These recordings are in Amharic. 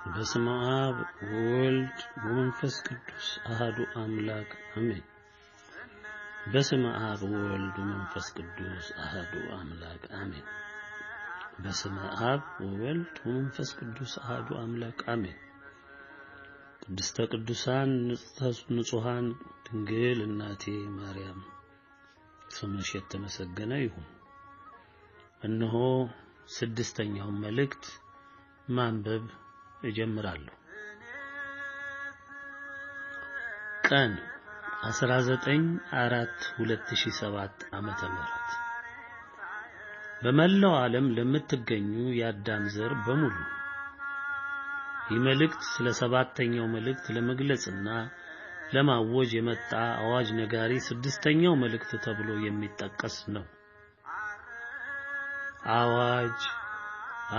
በስመ አብ ወወልድ ወመንፈስ ቅዱስ አሐዱ አምላክ አሜን። በስመ አብ ወወልድ ወመንፈስ ቅዱስ አሐዱ አምላክ አሜን። በስመ አብ ወወልድ ወመንፈስ ቅዱስ አሐዱ አምላክ አሜን። ቅድስተ ቅዱሳን ንጹሐን ድንግል እናቴ ማርያም ስምሽ የተመሰገነ ይሁን። እነሆ ስድስተኛው መልእክት ማንበብ እጀምራለሁ። ቀን 19/4/2007 ዓመተ ምህረት በመላው ዓለም ለምትገኙ የአዳም ዘር በሙሉ ይህ መልእክት ስለ ሰባተኛው መልእክት ለመግለጽና ለማወጅ የመጣ አዋጅ ነጋሪ ስድስተኛው መልእክት ተብሎ የሚጠቀስ ነው። አዋጅ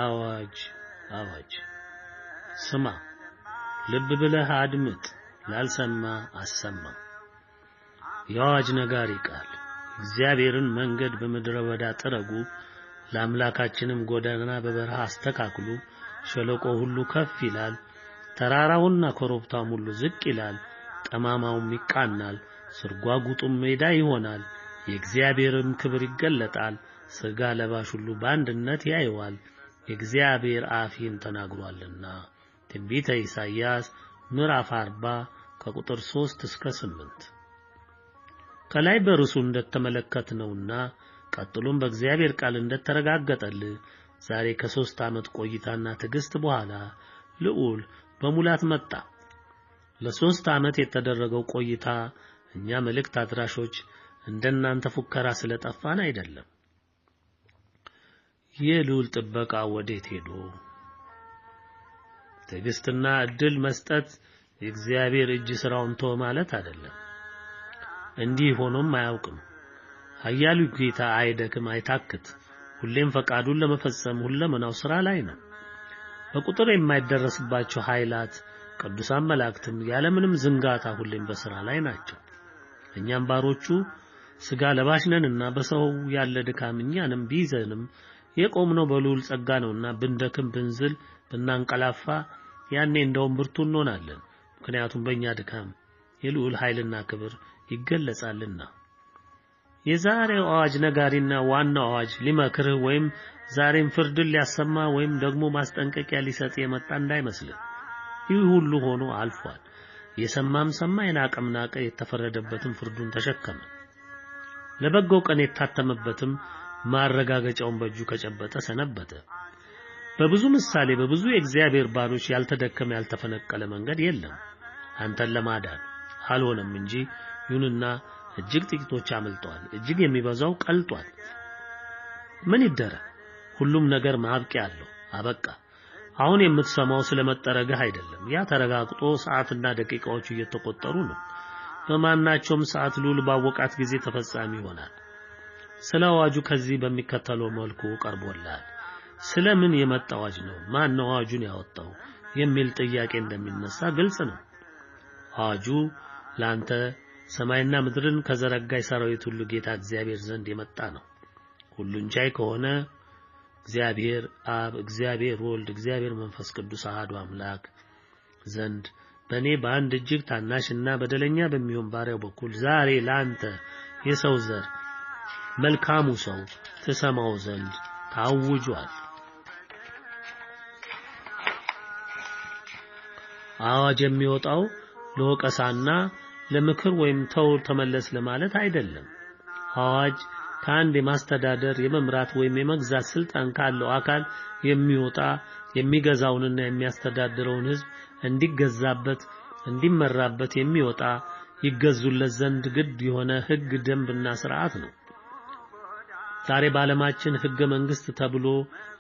አዋጅ አዋጅ! ስማ፣ ልብ ብለህ አድምጥ፣ ላልሰማ አሰማ። የአዋጅ ነጋሪ ቃል እግዚአብሔርን መንገድ በምድረ በዳ ጥረጉ፣ ለአምላካችንም ጎዳና በበረሃ አስተካክሉ። ሸለቆ ሁሉ ከፍ ይላል፣ ተራራውና ኮረብታውም ሁሉ ዝቅ ይላል፣ ጠማማውም ይቃናል፣ ስርጓጉጡም ሜዳ ይሆናል። የእግዚአብሔርም ክብር ይገለጣል፣ ሥጋ ለባሽ ሁሉ በአንድነት ያየዋል። የእግዚአብሔር አፍ ይህን ተናግሯልና። ትንቢተ ኢሳይያስ ምዕራፍ 40 ከቁጥር 3 እስከ 8። ከላይ በርሱ እንደተመለከትነውና ቀጥሎም በእግዚአብሔር ቃል እንደተረጋገጠልን ዛሬ ከ3 ዓመት ቆይታና ትዕግስት በኋላ ልዑል በሙላት መጣ። ለ3 ዓመት የተደረገው ቆይታ እኛ መልእክት አድራሾች እንደናንተ ፉከራ ስለጠፋን አይደለም። የልዑል ጥበቃ ወዴት ሄዶ? ትዕግስትና እድል መስጠት የእግዚአብሔር እጅ ስራውን ተወ ማለት አይደለም። እንዲህ ሆኖም አያውቅም። ኃያሉ ጌታ አይደክም፣ አይታክት። ሁሌም ፈቃዱን ለመፈጸም ሁለመናው ስራ ላይ ነው። በቁጥር የማይደረስባቸው ኃይላት ቅዱሳን መላእክትም ያለምንም ዝንጋታ ሁሌም በስራ ላይ ናቸው። እኛም ባሮቹ ሥጋ ለባሽ ነንና በሰው ያለ ድካም እኛንም ቢይዘንም የቆምነው በልዑል ጸጋ ነውና ብንደክም ብንዝል ብናንቀላፋ ያኔ እንደውም ብርቱ እንሆናለን። ምክንያቱም በእኛ ድካም የልዑል ኃይልና ክብር ይገለጻልና። የዛሬው አዋጅ ነጋሪና ዋናው አዋጅ ሊመክርህ ወይም ዛሬም ፍርድን ሊያሰማ ወይም ደግሞ ማስጠንቀቂያ ሊሰጥ የመጣ እንዳይመስልህ። ይህ ሁሉ ሆኖ አልፏል። የሰማም ሰማ፣ የናቀም ናቀ፣ የተፈረደበትም ፍርዱን ተሸከመ። ለበጎው ቀን የታተመበትም ማረጋገጫውን በእጁ ከጨበጠ ሰነበተ። በብዙ ምሳሌ በብዙ የእግዚአብሔር ባሮች ያልተደከመ ያልተፈነቀለ መንገድ የለም አንተን ለማዳን አልሆነም እንጂ። ይሁንና እጅግ ጥቂቶች አመልጠዋል፣ እጅግ የሚበዛው ቀልጧል። ምን ይደረግ? ሁሉም ነገር ማብቂያ አለው። አበቃ። አሁን የምትሰማው ስለመጠረግህ አይደለም። ያ ተረጋግጦ ሰዓትና ደቂቃዎቹ እየተቆጠሩ ነው። በማናቸውም ሰዓት ልዑል ባወቃት ጊዜ ተፈጻሚ ይሆናል። ስለ አዋጁ ከዚህ በሚከተለው መልኩ ቀርቦልሃል። ስለምን የመጣ አዋጅ ነው? ማን ነው አዋጁን ያወጣው? የሚል ጥያቄ እንደሚነሳ ግልጽ ነው። አዋጁ ላንተ ሰማይና ምድርን ከዘረጋ የሰራዊት ሁሉ ጌታ እግዚአብሔር ዘንድ የመጣ ነው። ሁሉን ቻይ ከሆነ እግዚአብሔር አብ፣ እግዚአብሔር ወልድ፣ እግዚአብሔር መንፈስ ቅዱስ አሐዱ አምላክ ዘንድ በእኔ በአንድ እጅግ ታናሽና በደለኛ በሚሆን ባሪያው በኩል ዛሬ ላንተ የሰው ዘር መልካሙ ሰው ተሰማው ዘንድ ታውጇል። አዋጅ የሚወጣው ለወቀሳና ለምክር ወይም ተው ተመለስ ለማለት አይደለም። አዋጅ ከአንድ የማስተዳደር የመምራት ወይም የመግዛት ስልጣን ካለው አካል የሚወጣ የሚገዛውንና የሚያስተዳድረውን ሕዝብ እንዲገዛበት እንዲመራበት የሚወጣ ይገዙለት ዘንድ ግድ የሆነ ሕግ፣ ደንብና ሥርዓት ነው። ዛሬ በዓለማችን ሕገ መንግሥት ተብሎ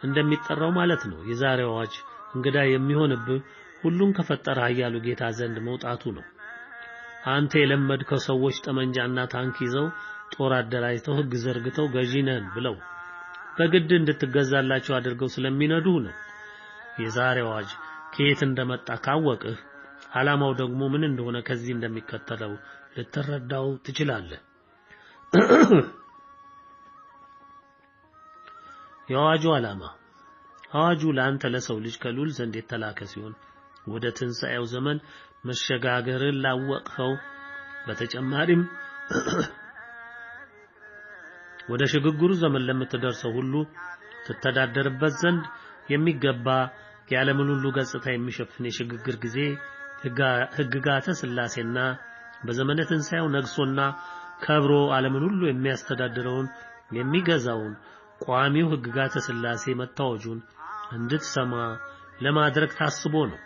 እንደሚጠራው ማለት ነው። የዛሬው አዋጅ እንግዳ የሚሆንብህ ሁሉን ከፈጠረ ኃያሉ ጌታ ዘንድ መውጣቱ ነው። አንተ የለመድከው ሰዎች ጠመንጃና ታንክ ይዘው ጦር አደራጅተው ሕግ ዘርግተው ገዢ ነን ብለው በግድ እንድትገዛላቸው አድርገው ስለሚነዱህ ነው። የዛሬው አዋጅ ከየት እንደመጣ ካወቅህ ዓላማው ደግሞ ምን እንደሆነ ከዚህ እንደሚከተለው ልትረዳው ትችላለህ። የአዋጁ ዓላማ አዋጁ ለአንተ ለሰው ልጅ ከልዑል ዘንድ የተላከ ሲሆን ወደ ትንሣኤው ዘመን መሸጋገርን ላወቅኸው በተጨማሪም ወደ ሽግግሩ ዘመን ለምትደርሰው ሁሉ ተተዳደርበት ዘንድ የሚገባ የዓለምን ሁሉ ገጽታ የሚሸፍን የሽግግር ጊዜ ሕግጋተ ሥላሴና በዘመነ ትንሣኤው ነግሶና ከብሮ ዓለምን ሁሉ የሚያስተዳድረውን የሚገዛውን ቋሚው ሕግጋተ ሥላሴ መታወጁን እንድትሰማ ለማድረግ ታስቦ ነው።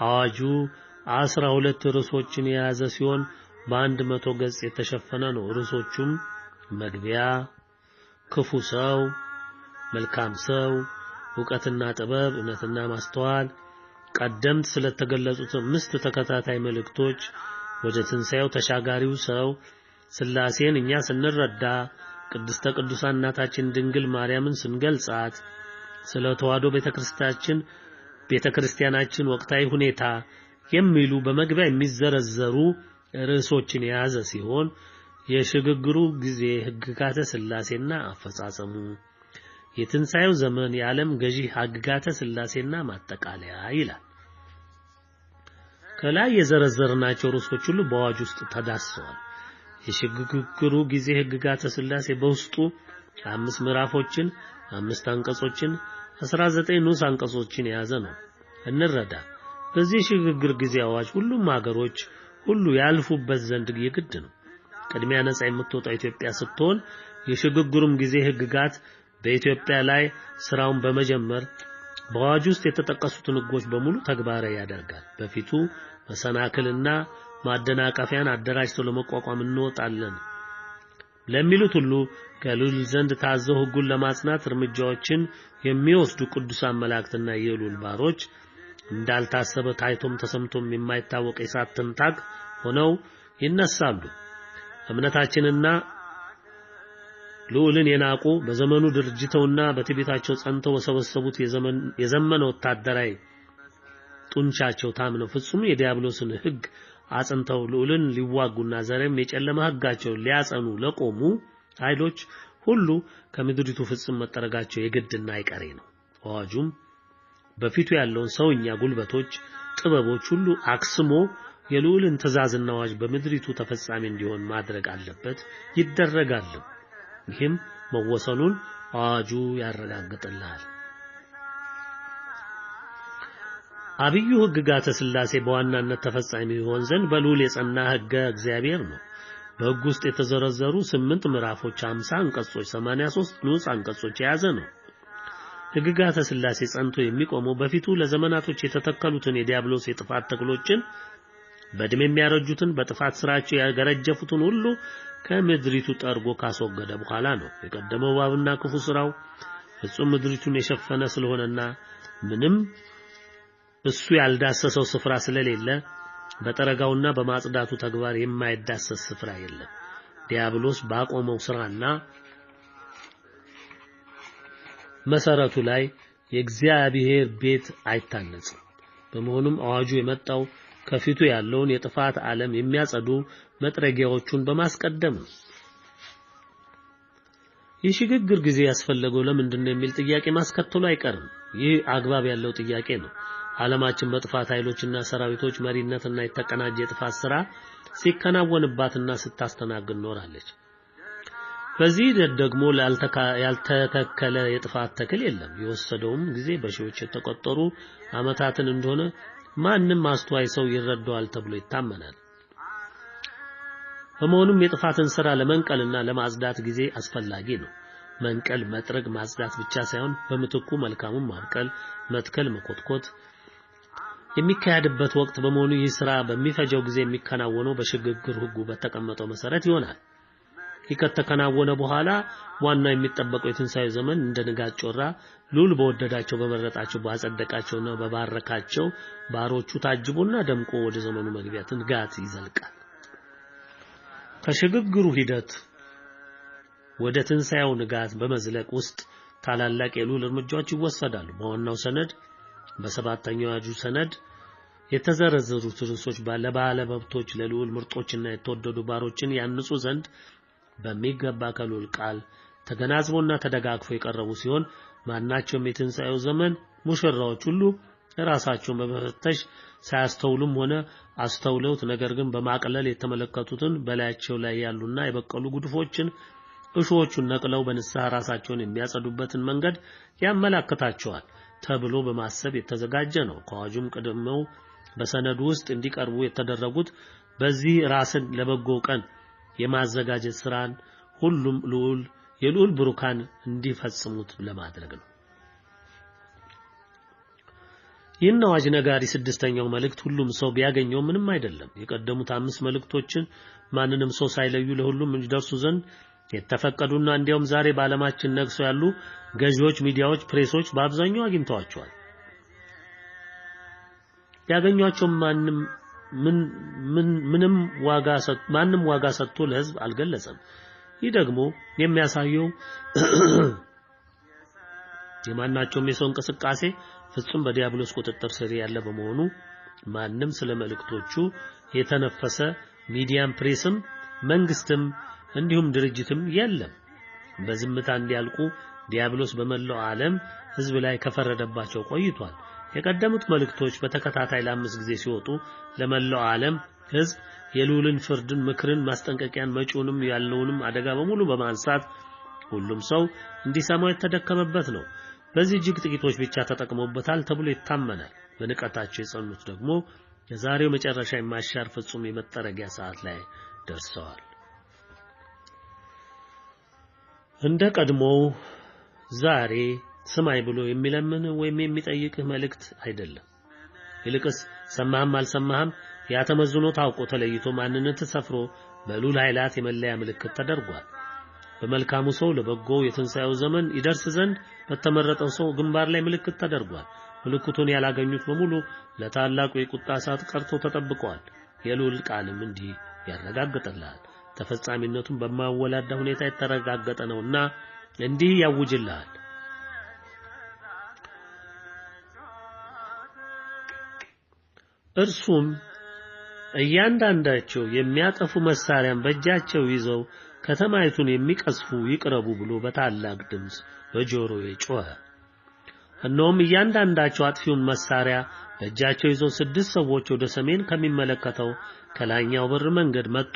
አዋጁ 12 ርዕሶችን የያዘ ሲሆን በ100 ገጽ የተሸፈነ ነው። ርዕሶቹም መግቢያ፣ ክፉ ሰው፣ መልካም ሰው፣ ዕውቀትና ጥበብ፣ እውነትና ማስተዋል፣ ቀደምት ስለተገለጹት 5 ተከታታይ መልእክቶች፣ ወደ ትንሣኤው ተሻጋሪው ሰው፣ ሥላሴን እኛ ስንረዳ፣ ቅድስተ ቅዱሳን እናታችን ድንግል ማርያምን ስንገልጻት፣ ስለ ተዋሕዶ ቤተክርስቲያናችን ወቅታዊ ሁኔታ የሚሉ በመግቢያ የሚዘረዘሩ ርዕሶችን የያዘ ሲሆን የሽግግሩ ጊዜ ሕግጋተ ሥላሴና አፈጻጸሙ፣ የትንሣኤው ዘመን የዓለም ገዢ ሕግጋተ ሥላሴና ማጠቃለያ ይላል። ከላይ የዘረዘርናቸው ርዕሶች ሁሉ በአዋጅ ውስጥ ተዳስሰዋል። የሽግግሩ ጊዜ ሕግጋተ ሥላሴ በውስጡ 5 ምዕራፎችን፣ 5 አንቀጾችን፣ 19 ንዑስ አንቀጾችን የያዘ ነው። እንረዳ። በዚህ ሽግግር ጊዜ አዋጅ ሁሉም ሀገሮች ሁሉ ያልፉበት ዘንድ የግድ ነው። ቅድሚያ ነፃ የምትወጣው ኢትዮጵያ ስትሆን የሽግግሩም ጊዜ ሕግጋት በኢትዮጵያ ላይ ስራውን በመጀመር በአዋጅ ውስጥ የተጠቀሱትን ሕጎች በሙሉ ተግባራዊ ያደርጋል። በፊቱ መሰናክልና ማደናቀፊያን አደራጅቶ ለመቋቋም እንወጣለን ለሚሉት ሁሉ ከልዑል ዘንድ ታዘው ሕጉን ለማጽናት እርምጃዎችን የሚወስዱ ቅዱሳን መላእክትና የልዑል ባሮች እንዳልታሰበ ታይቶም ተሰምቶም የማይታወቅ የእሳት ትንታግ ሆነው ይነሳሉ። እምነታችንና ልዑልን የናቁ በዘመኑ ድርጅተውና በትዕቢታቸው ጸንተው በሰበሰቡት የዘመነ ወታደራዊ ጡንቻቸው ታምነው ፍጹም የዲያብሎስን ሕግ አጽንተው ልዑልን ሊዋጉና ዘረም የጨለማ ሕጋቸውን ሊያጸኑ ለቆሙ ኃይሎች ሁሉ ከምድሪቱ ፍጹም መጠረጋቸው የግድና አይቀሬ ነው። አዋጁም በፊቱ ያለውን ሰውኛ ጉልበቶች፣ ጥበቦች ሁሉ አክስሞ የልዑልን ትእዛዝና አዋጅ በምድሪቱ ተፈጻሚ እንዲሆን ማድረግ አለበት፣ ይደረጋል። ይህም መወሰኑን አዋጁ ያረጋግጥልሃል። አብዩ ሕግጋተ ሥላሴ በዋናነት ተፈጻሚ ይሆን ዘንድ በልዑል የጸና ሕገ እግዚአብሔር ነው። በሕግ ውስጥ የተዘረዘሩ 8 ምዕራፎች፣ 50 አንቀጾች፣ 83 ንዑስ አንቀጾች የያዘ ነው። ሕግጋተ ሥላሴ ጸንቶ የሚቆመው በፊቱ ለዘመናቶች የተተከሉትን የዲያብሎስ የጥፋት ተክሎችን በእድሜ የሚያረጁትን በጥፋት ስራቸው ያገረጀፉትን ሁሉ ከምድሪቱ ጠርጎ ካስወገደ በኋላ ነው። የቀደመው እባብና ክፉ ስራው ፍጹም ምድሪቱን የሸፈነ ስለሆነና ምንም እሱ ያልዳሰሰው ስፍራ ስለሌለ በጠረጋውና በማጽዳቱ ተግባር የማይዳሰስ ስፍራ የለም። ዲያብሎስ ባቆመው ስራና መሰረቱ ላይ የእግዚአብሔር ቤት አይታነጽም። በመሆኑም አዋጁ የመጣው ከፊቱ ያለውን የጥፋት ዓለም የሚያጸዱ መጥረጊያዎቹን በማስቀደም ነው። የሽግግር ጊዜ ያስፈለገው ለምንድነው የሚል ጥያቄ ማስከተሉ አይቀርም። ይህ አግባብ ያለው ጥያቄ ነው። ዓለማችን በጥፋት ኃይሎችና ሰራዊቶች መሪነትና የተቀናጀ የጥፋት ሥራ ሲከናወንባትና ስታስተናግድ ኖራለች። በዚህ ደግሞ ያልተተከለ የጥፋት ተክል የለም። የወሰደውም ጊዜ በሺዎች የተቆጠሩ ዓመታትን እንደሆነ ማንም አስተዋይ ሰው ይረዳዋል ተብሎ ይታመናል። በመሆኑም የጥፋትን ሥራ ለመንቀልና ለማጽዳት ጊዜ አስፈላጊ ነው። መንቀል፣ መጥረግ፣ ማጽዳት ብቻ ሳይሆን በምትኩ መልካሙን ማብቀል፣ መትከል፣ መኮትኮት የሚካሄድበት ወቅት በመሆኑ ይህ ሥራ በሚፈጀው ጊዜ የሚከናወነው በሽግግር ሕጉ በተቀመጠው መሰረት ይሆናል። ይህ ከተከናወነ በኋላ ዋናው የሚጠበቀው የትንሣኤው ዘመን እንደ ንጋት ጮራ ልዑል በወደዳቸው በመረጣቸው ባጸደቃቸውና በባረካቸው ባሮቹ ታጅቦና ደምቆ ወደ ዘመኑ መግቢያ ትንጋት ይዘልቃል። ከሽግግሩ ሂደት ወደ ትንሣኤው ንጋት በመዝለቅ ውስጥ ታላላቅ የልዑል እርምጃዎች ይወሰዳሉ። በዋናው ሰነድ በሰባተኛው አዋጁ ሰነድ የተዘረዘሩት ርዕሶች ባለባለ መብቶች ለልዑል ምርጦችና የተወደዱ ባሮችን ያንጹ ዘንድ በሚገባ ከልዑል ቃል ተገናዝቦና ተደጋግፎ የቀረቡ ሲሆን ማናቸውም የትንሣኤው ዘመን ሙሽራዎች ሁሉ ራሳቸውን በመፈተሽ ሳያስተውሉም ሆነ አስተውለውት ነገር ግን በማቅለል የተመለከቱትን በላያቸው ላይ ያሉና የበቀሉ ጉድፎችን እሾቹን ነቅለው በንስሐ ራሳቸውን የሚያጸዱበትን መንገድ ያመላክታቸዋል ተብሎ በማሰብ የተዘጋጀ ነው። ከአዋጁም ቀድመው በሰነዱ ውስጥ እንዲቀርቡ የተደረጉት በዚህ ራስን ለበጎ ቀን የማዘጋጀት ስራን ሁሉም የልዑል ብሩካን እንዲፈጽሙት ለማድረግ ነው። ይህን አዋጅ ነጋሪ ስድስተኛው መልእክት ሁሉም ሰው ቢያገኘው ምንም አይደለም። የቀደሙት 5 መልእክቶችን ማንንም ሰው ሳይለዩ ለሁሉም እንዲደርሱ ዘንድ የተፈቀዱና እንዲያውም ዛሬ በዓለማችን ነግሰው ያሉ ገዢዎች፣ ሚዲያዎች፣ ፕሬሶች በአብዛኛው አግኝተዋቸዋል። ያገኟቸው ማንም ዋጋ ሰጥቶ ለህዝብ አልገለጸም። ይህ ደግሞ የሚያሳየው የማናቸውም የሰው እንቅስቃሴ ፍጹም በዲያብሎስ ቁጥጥር ስር ያለ በመሆኑ ማንም ስለ መልእክቶቹ የተነፈሰ ሚዲያም፣ ፕሬስም፣ መንግስትም እንዲሁም ድርጅትም የለም። በዝምታ እንዲያልቁ ዲያብሎስ በመላው ዓለም ህዝብ ላይ ከፈረደባቸው ቆይቷል። የቀደሙት መልእክቶች በተከታታይ ለ5 ጊዜ ሲወጡ ለመላው ዓለም ህዝብ የልዑልን ፍርድን፣ ምክርን፣ ማስጠንቀቂያን መጪውንም ያለውንም አደጋ በሙሉ በማንሳት ሁሉም ሰው እንዲሰማው የተደከመበት ነው። በዚህ እጅግ ጥቂቶች ብቻ ተጠቅመውበታል ተብሎ ይታመናል። በንቀታቸው የጸኑት ደግሞ የዛሬው መጨረሻ የማይሻር ፍጹም የመጠረጊያ ሰዓት ላይ ደርሰዋል። እንደ ቀድሞው ዛሬ ስማይ ብሎ የሚለምን ወይም የሚጠይቅህ መልእክት አይደለም። ይልቅስ ሰማህም አልሰማህም ያተመዝኖ ታውቆ ተለይቶ ማንነት ተሰፍሮ በልዑል ኃይላት የመለያ ምልክት ተደርጓል። በመልካሙ ሰው ለበጎው የትንሣኤው ዘመን ይደርስ ዘንድ በተመረጠው ሰው ግንባር ላይ ምልክት ተደርጓል። ምልክቱን ያላገኙት በሙሉ ለታላቁ የቁጣ ሰዓት ቀርቶ ተጠብቀዋል። የልዑል ቃልም እንዲህ ያረጋግጥልሃል። ተፈጻሚነቱን በማወላዳ ሁኔታ የተረጋገጠ ነውና እንዲህ ያውጅልሃል። እርሱም እያንዳንዳቸው የሚያጠፉ መሳሪያን በእጃቸው ይዘው ከተማይቱን የሚቀስፉ ይቅረቡ ብሎ በታላቅ ድምፅ በጆሮዬ ጮኸ። እነሆም እያንዳንዳቸው አጥፊውን መሳሪያ በእጃቸው ይዘው 6 ሰዎች ወደ ሰሜን ከሚመለከተው ከላይኛው በር መንገድ መጡ።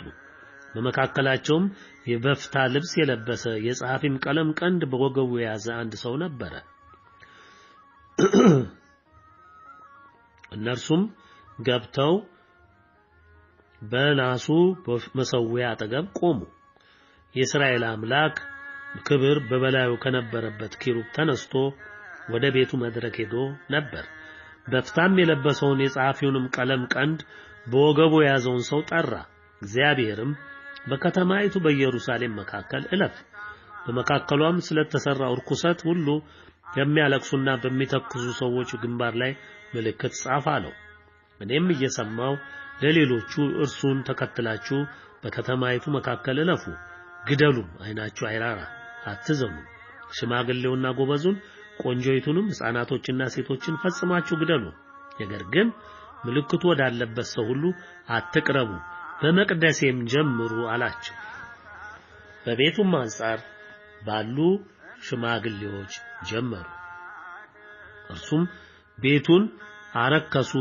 በመካከላቸውም የበፍታ ልብስ የለበሰ የጸሐፊም ቀለም ቀንድ በወገቡ የያዘ አንድ ሰው ነበረ። እነርሱም ገብተው በናሱ መሠዊያ አጠገብ ቆሙ። የእስራኤል አምላክ ክብር በበላዩ ከነበረበት ኪሩብ ተነስቶ ወደ ቤቱ መድረክ ሄዶ ነበር። በፍታም የለበሰውን የጸሐፊውንም ቀለም ቀንድ በወገቡ የያዘውን ሰው ጠራ። እግዚአብሔርም በከተማይቱ በኢየሩሳሌም መካከል እለፍ፣ በመካከሏም ስለተሰራው ርኩሰት ሁሉ የሚያለቅሱና በሚተክዙ ሰዎች ግንባር ላይ ምልክት ጻፍ አለው። እኔም እየሰማው ለሌሎቹ እርሱን ተከትላችሁ በከተማይቱ መካከል እለፉ፣ ግደሉም፣ አይናችሁ አይራራ፣ አትዘኑ፣ ሽማግሌውና ጎበዙን፣ ቆንጆይቱንም፣ ሕፃናቶችና ሴቶችን ፈጽማችሁ ግደሉ። ነገር ግን ምልክቱ ወዳለበት ሰው ሁሉ አትቅረቡ፣ በመቅደሴም ጀምሩ አላቸው። በቤቱም አንጻር ባሉ ሽማግሌዎች ጀመሩ። እርሱም ቤቱን አረከሱ።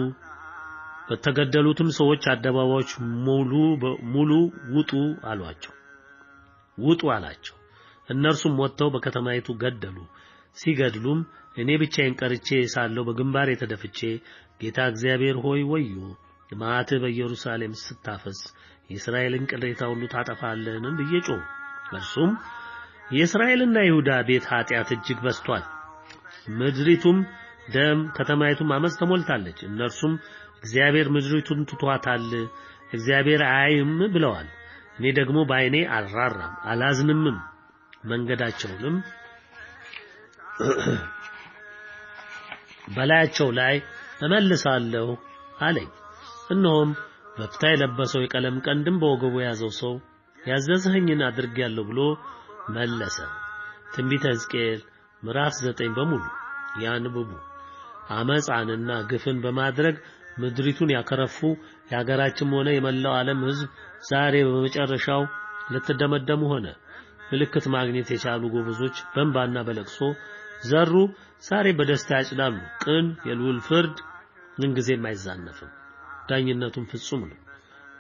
በተገደሉትም ሰዎች አደባባዮች ሙሉ ውጡ አላቸው። እነርሱም ወጥተው በከተማይቱ ገደሉ። ሲገድሉም እኔ ብቻዬን ቀርቼ ሳለሁ በግንባሬ ተደፍቼ ጌታ እግዚአብሔር ሆይ ወዮ፣ መዓትህ በኢየሩሳሌም ስታፈስ የእስራኤልን ቅሬታ ሁሉ ታጠፋለህን ብዬ ጮኽሁ። እርሱም የእስራኤልና ይሁዳ ቤት ኃጢአት እጅግ በዝቷል፣ ምድሪቱም ደም ከተማይቱም አመፅ ተሞልታለች። እነርሱም እግዚአብሔር ምድሪቱን ትቷታል፣ እግዚአብሔር አያይም ብለዋል። እኔ ደግሞ በዓይኔ አልራራም አላዝንምም፣ መንገዳቸውንም በላያቸው ላይ እመልሳለሁ አለኝ። እነሆም በፍታ የለበሰው የቀለም ቀንድም በወገቡ የያዘው ሰው ያዘዝኸኝን አድርጌያለሁ ብሎ መለሰ። ትንቢተ ሕዝቅኤል ምዕራፍ 9 በሙሉ ያንብቡ። አመፃንና ግፍን በማድረግ ምድሪቱን ያከረፉ የሀገራችን ሆነ የመላው ዓለም ሕዝብ ዛሬ በመጨረሻው ልትደመደሙ ሆነ። ምልክት ማግኘት የቻሉ ጎበዞች በእንባና በለቅሶ ዘሩ፣ ዛሬ በደስታ ያጭዳሉ። ቅን የልዑል ፍርድ ምንጊዜም አይዛነፍም። ዳኝነቱም ፍጹም ነው።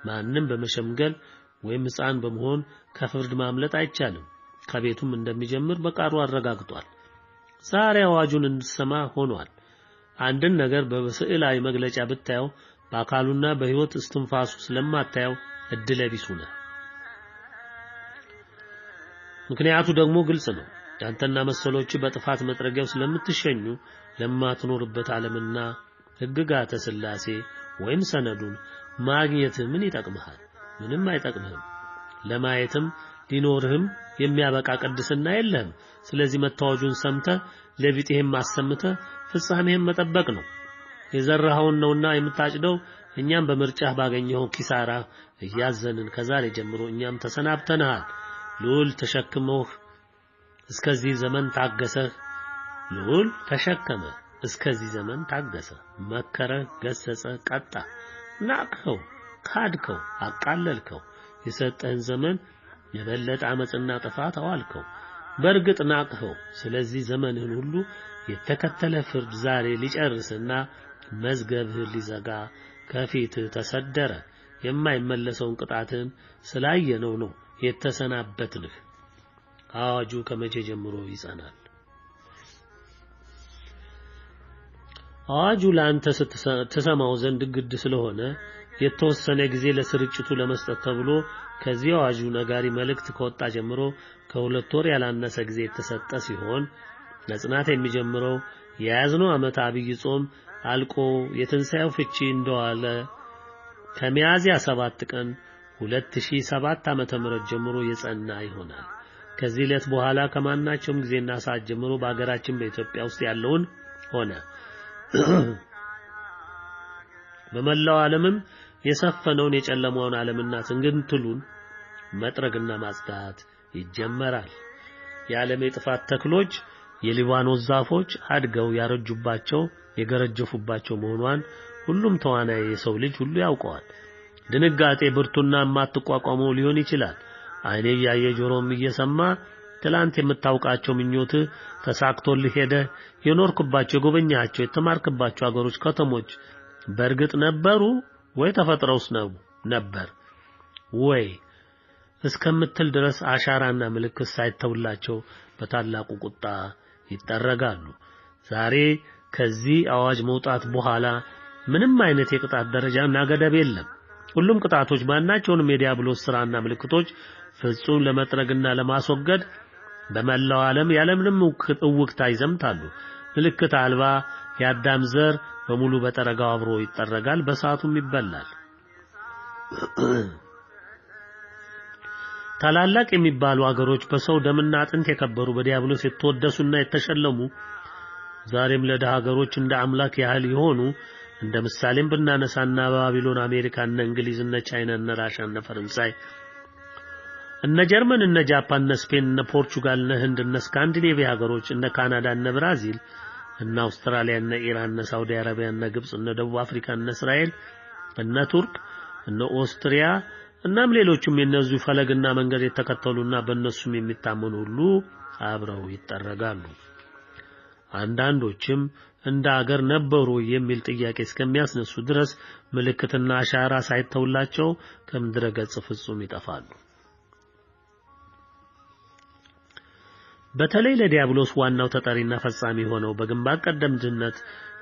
ማንም በመሸምገል ወይም ሕፃን በመሆን ከፍርድ ማምለጥ አይቻልም። ከቤቱም እንደሚጀምር በቃሉ አረጋግጧል። ዛሬ አዋጁን እንድትሰማ ሆኗል። አንድን ነገር በስዕላዊ መግለጫ ብታየው በአካሉና በሕይወት እስትንፋሱ ስለማታየው እድለ ቢስ ነህ። ምክንያቱ ደግሞ ግልጽ ነው። ያንተና መሰሎች በጥፋት መጥረጊያው ስለምትሸኙ ለማትኖርበት ዓለምና ሕግጋተ ሥላሴ ወይም ሰነዱን ማግኘት ምን ይጠቅምሃል? ምንም አይጠቅምህም። ለማየትም ሊኖርህም የሚያበቃ ቅድስና የለህም። ስለዚህ መታወጁን ሰምተህ ለቢጤህም አሰምተህ ፍጻሜህን መጠበቅ ነው። የዘራኸውን ነውና የምታጭደው። እኛም በምርጫህ ባገኘው ኪሳራ እያዘንን ከዛሬ ጀምሮ እኛም ተሰናብተናል። ልዑል ተሸክመህ እስከዚህ ዘመን ታገሰህ። ልዑል ተሸከመ እስከዚህ ዘመን ታገሰ። መከረ፣ ገሰጸ፣ ቀጣ። ናቅኸው፣ ካድከው፣ አቃለልከው። የሰጠህን ዘመን የበለጠ አመጽና ጥፋት አዋልከው። በእርግጥ ናቅኸው። ስለዚህ ዘመንህን ሁሉ የተከተለ ፍርድ ዛሬ ሊጨርስና መዝገብህን ሊዘጋ ከፊትህ ተሰደረ። የማይመለሰውን ቅጣትን ስላየነው ነው የተሰናበትንህ። አዋጁ ከመቼ ጀምሮ ይጸናል? አዋጁ ለአንተ ስትሰማው ዘንድ ግድ ስለሆነ የተወሰነ ጊዜ ለስርጭቱ ለመስጠት ተብሎ ከዚህ አዋጁ ነጋሪ መልእክት ከወጣ ጀምሮ ከ2 ወር ያላነሰ ጊዜ የተሰጠ ሲሆን ለጽናት የሚጀምረው የያዝነው ዓመት አብይ ጾም አልቆ የትንሣኤው ፍቺ እንደዋለ ከሚያዝያ 7 ቀን 2007 ዓመተ ምህረት ጀምሮ የጸና ይሆናል። ከዚህ ዕለት በኋላ ከማናቸውም ጊዜና ሰዓት ጀምሮ በአገራችን በኢትዮጵያ ውስጥ ያለውን ሆነ በመላው ዓለምም የሰፈነውን የጨለማውን ዓለምና ትንግንትሉን መጥረግና ማጽዳት ይጀመራል። የዓለም የጥፋት ተክሎች የሊባኖስ ዛፎች አድገው ያረጁባቸው የገረጀፉባቸው መሆኗን ሁሉም ተዋናይ የሰው ልጅ ሁሉ ያውቀዋል። ድንጋጤ ብርቱና የማትቋቋመው ሊሆን ይችላል። አይኔ ያየ ጆሮም እየሰማ ትላንት የምታውቃቸው ምኞትህ ተሳክቶልህ ሄደህ የኖርክባቸው የጎበኛቸው የተማርክባቸው አገሮች ከተሞች በእርግጥ ነበሩ ወይ ተፈጥረውስ ነበር ወይ እስከምትል ድረስ አሻራና ምልክት ሳይተውላቸው በታላቁ ቁጣ ይጠረጋሉ። ዛሬ ከዚህ አዋጅ መውጣት በኋላ ምንም አይነት የቅጣት ደረጃና ገደብ የለም። ሁሉም ቅጣቶች ማናቸውንም የዲያብሎስ ሥራና ምልክቶች ፍጹም ለመጥረግና ለማስወገድ በመላው ዓለም ያለምንም እውቅታ ይዘምታሉ። ምልክት አልባ የአዳም ዘር በሙሉ በጠረጋው አብሮ ይጠረጋል፣ በሰዓቱም ይበላል። ታላላቅ የሚባሉ አገሮች በሰው ደምና አጥንት የከበሩ በዲያብሎስ የተወደሱና የተሸለሙ ዛሬም ለደሃ ሀገሮች እንደ አምላክ ያህል የሆኑ እንደ ምሳሌም ብናነሳና ባቢሎን፣ አሜሪካ፣ እንግሊዝ፣ ቻይና፣ ራሽያ፣ ፈረንሳይ፣ ጀርመን፣ ጃፓን፣ ስፔን፣ ፖርቹጋል፣ ህንድ፣ ስካንዲኔቪያ ሀገሮች፣ ካናዳ፣ ብራዚል፣ አውስትራሊያ፣ ኢራን፣ ሳውዲ አረቢያ፣ ግብጽ፣ ደቡብ አፍሪካ፣ እስራኤል፣ ቱርክ፣ ኦስትሪያ እናም ሌሎችም የነዚህ ፈለግና መንገድ የተከተሉና በእነሱም የሚታመኑ ሁሉ አብረው ይጠረጋሉ። አንዳንዶችም እንደ አገር ነበሩ የሚል ጥያቄ እስከሚያስነሱ ድረስ ምልክትና አሻራ ሳይተውላቸው ከምድረ ገጽ ፍጹም ይጠፋሉ። በተለይ ለዲያብሎስ ዋናው ተጠሪና ፈጻሚ ሆነው በግንባር ቀደምትነት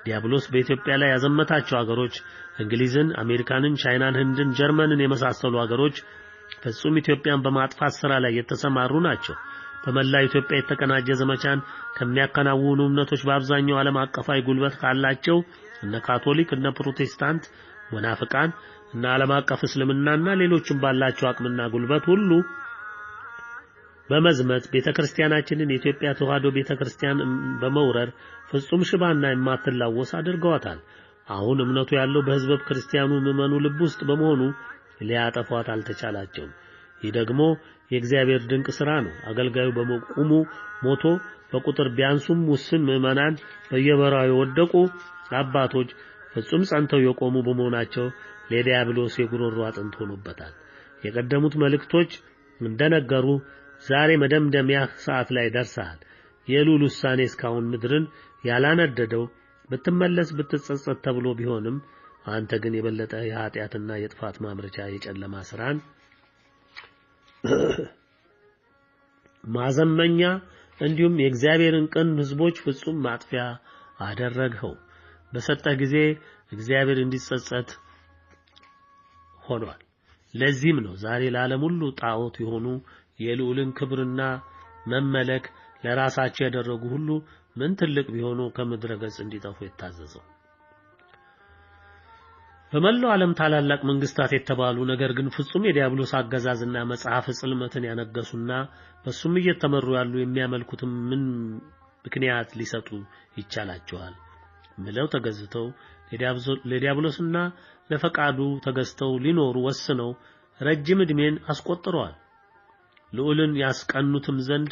ዲያብሎስ በኢትዮጵያ ላይ ያዘመታቸው አገሮች እንግሊዝን፣ አሜሪካንን፣ ቻይናን፣ ህንድን፣ ጀርመንን የመሳሰሉ አገሮች ፍጹም ኢትዮጵያን በማጥፋት ሥራ ላይ የተሰማሩ ናቸው። በመላው ኢትዮጵያ የተቀናጀ ዘመቻን ከሚያከናውኑ እምነቶች በአብዛኛው ዓለም አቀፋዊ ጉልበት ካላቸው ካቶሊክ፣ ፕሮቴስታንት፣ ወናፍቃን ዓለም አቀፍ እስልምናና ሌሎችም ባላቸው አቅምና ጉልበት ሁሉ በመዝመት ቤተክርስቲያናችንን የኢትዮጵያ ተዋህዶ ቤተክርስቲያን በመውረር ፍጹም ሽባና የማትላወስ አድርገዋታል። አሁን እምነቱ ያለው በህዝበ ክርስቲያኑ ምዕመኑ ልብ ውስጥ በመሆኑ ሊያጠፋት አልተቻላቸውም። ይህ ደግሞ የእግዚአብሔር ድንቅ ሥራ ነው። አገልጋዩ በመቆሙ ሞቶ በቁጥር ቢያንሱም ውስን ምዕመናን በየበራው የወደቁ አባቶች ፍጹም ጸንተው የቆሙ በመሆናቸው ለዲያብሎስ የጉሮሮ አጥንት ሆኖበታል። የቀደሙት መልእክቶች እንደነገሩ ዛሬ መደምደሚያ ሰዓት ላይ ደርሰሃል። የልዑል ውሳኔ እስካሁን ምድርን ያላነደደው ብትመለስ ብትጸጸት ተብሎ ቢሆንም አንተ ግን የበለጠ የኃጢአትና የጥፋት ማምረቻ የጨለማ ስራን ማዘመኛ እንዲሁም የእግዚአብሔርን ቅን ሕዝቦች ፍጹም ማጥፊያ አደረግኸው። በሰጠህ ጊዜ እግዚአብሔር እንዲጸጸት ሆኗል። ለዚህም ነው ዛሬ ለዓለም ሁሉ ጣዖት የሆኑ የልዑልን ክብርና መመለክ ለራሳቸው ያደረጉ ሁሉ ምን ትልቅ ቢሆኑ ከምድረ ገጽ እንዲጠፉ የታዘዘው። በመላው ዓለም ታላላቅ መንግስታት የተባሉ ነገር ግን ፍጹም የዲያብሎስ አገዛዝና መጽሐፈ ጽልመትን ያነገሱና በሱም እየተመሩ ያሉ የሚያመልኩትም ምን ምክንያት ሊሰጡ ይቻላቸዋል ምለው ተገዝተው ለዲያብሎስና ለፈቃዱ ተገዝተው ሊኖሩ ወስነው ረጅም ዕድሜን አስቆጥረዋል። ልዑልን ያስቀኑትም ዘንድ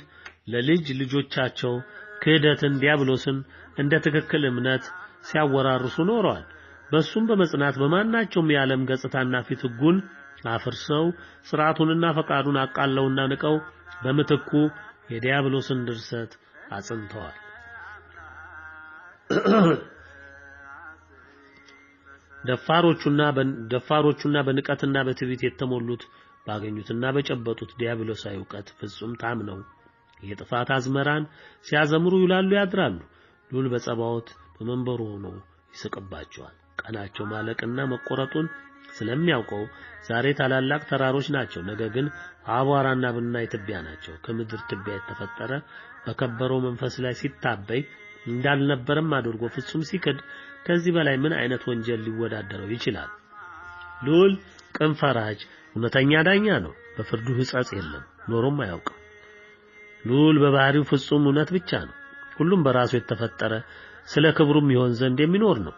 ለልጅ ልጆቻቸው ክህደትን ዲያብሎስን እንደ ትክክል እምነት ሲያወራርሱ ኖረዋል። በሱም በመጽናት በማናቸውም የዓለም ገጽታና ፊት ሕጉን አፍርሰው ሥርዓቱንና ፈቃዱን አቃለውና ንቀው በምትኩ የዲያብሎስን ድርሰት አጽንተዋል። ደፋሮቹና በንቀትና በትዕቢት የተሞሉት ባገኙትና በጨበጡት ዲያብሎሳዊ ዕውቀት ፍጹም ታምነው የጥፋት አዝመራን ሲያዘምሩ ይውላሉ ያድራሉ። ልዑል በጸባዖት በመንበሩ ሆኖ ይስቅባቸዋል። ቀናቸው ማለቅና መቆረጡን ስለሚያውቀው ዛሬ ታላላቅ ተራሮች ናቸው፣ ነገ ግን አቧራና ብናኝ ትቢያ ናቸው። ከምድር ትቢያ የተፈጠረ በከበረው መንፈስ ላይ ሲታበይ እንዳልነበረም አድርጎ ፍጹም ሲክድ ከዚህ በላይ ምን አይነት ወንጀል ሊወዳደረው ይችላል? ልዑል ቅን ፈራጅ እውነተኛ ዳኛ ነው። በፍርዱ ሕጸጽ የለም፣ ኖሮም አያውቅም። ልዑል በባህሪው ፍጹም እውነት ብቻ ነው። ሁሉም በራሱ የተፈጠረ ስለ ክብሩም ይሆን ዘንድ የሚኖር ነው።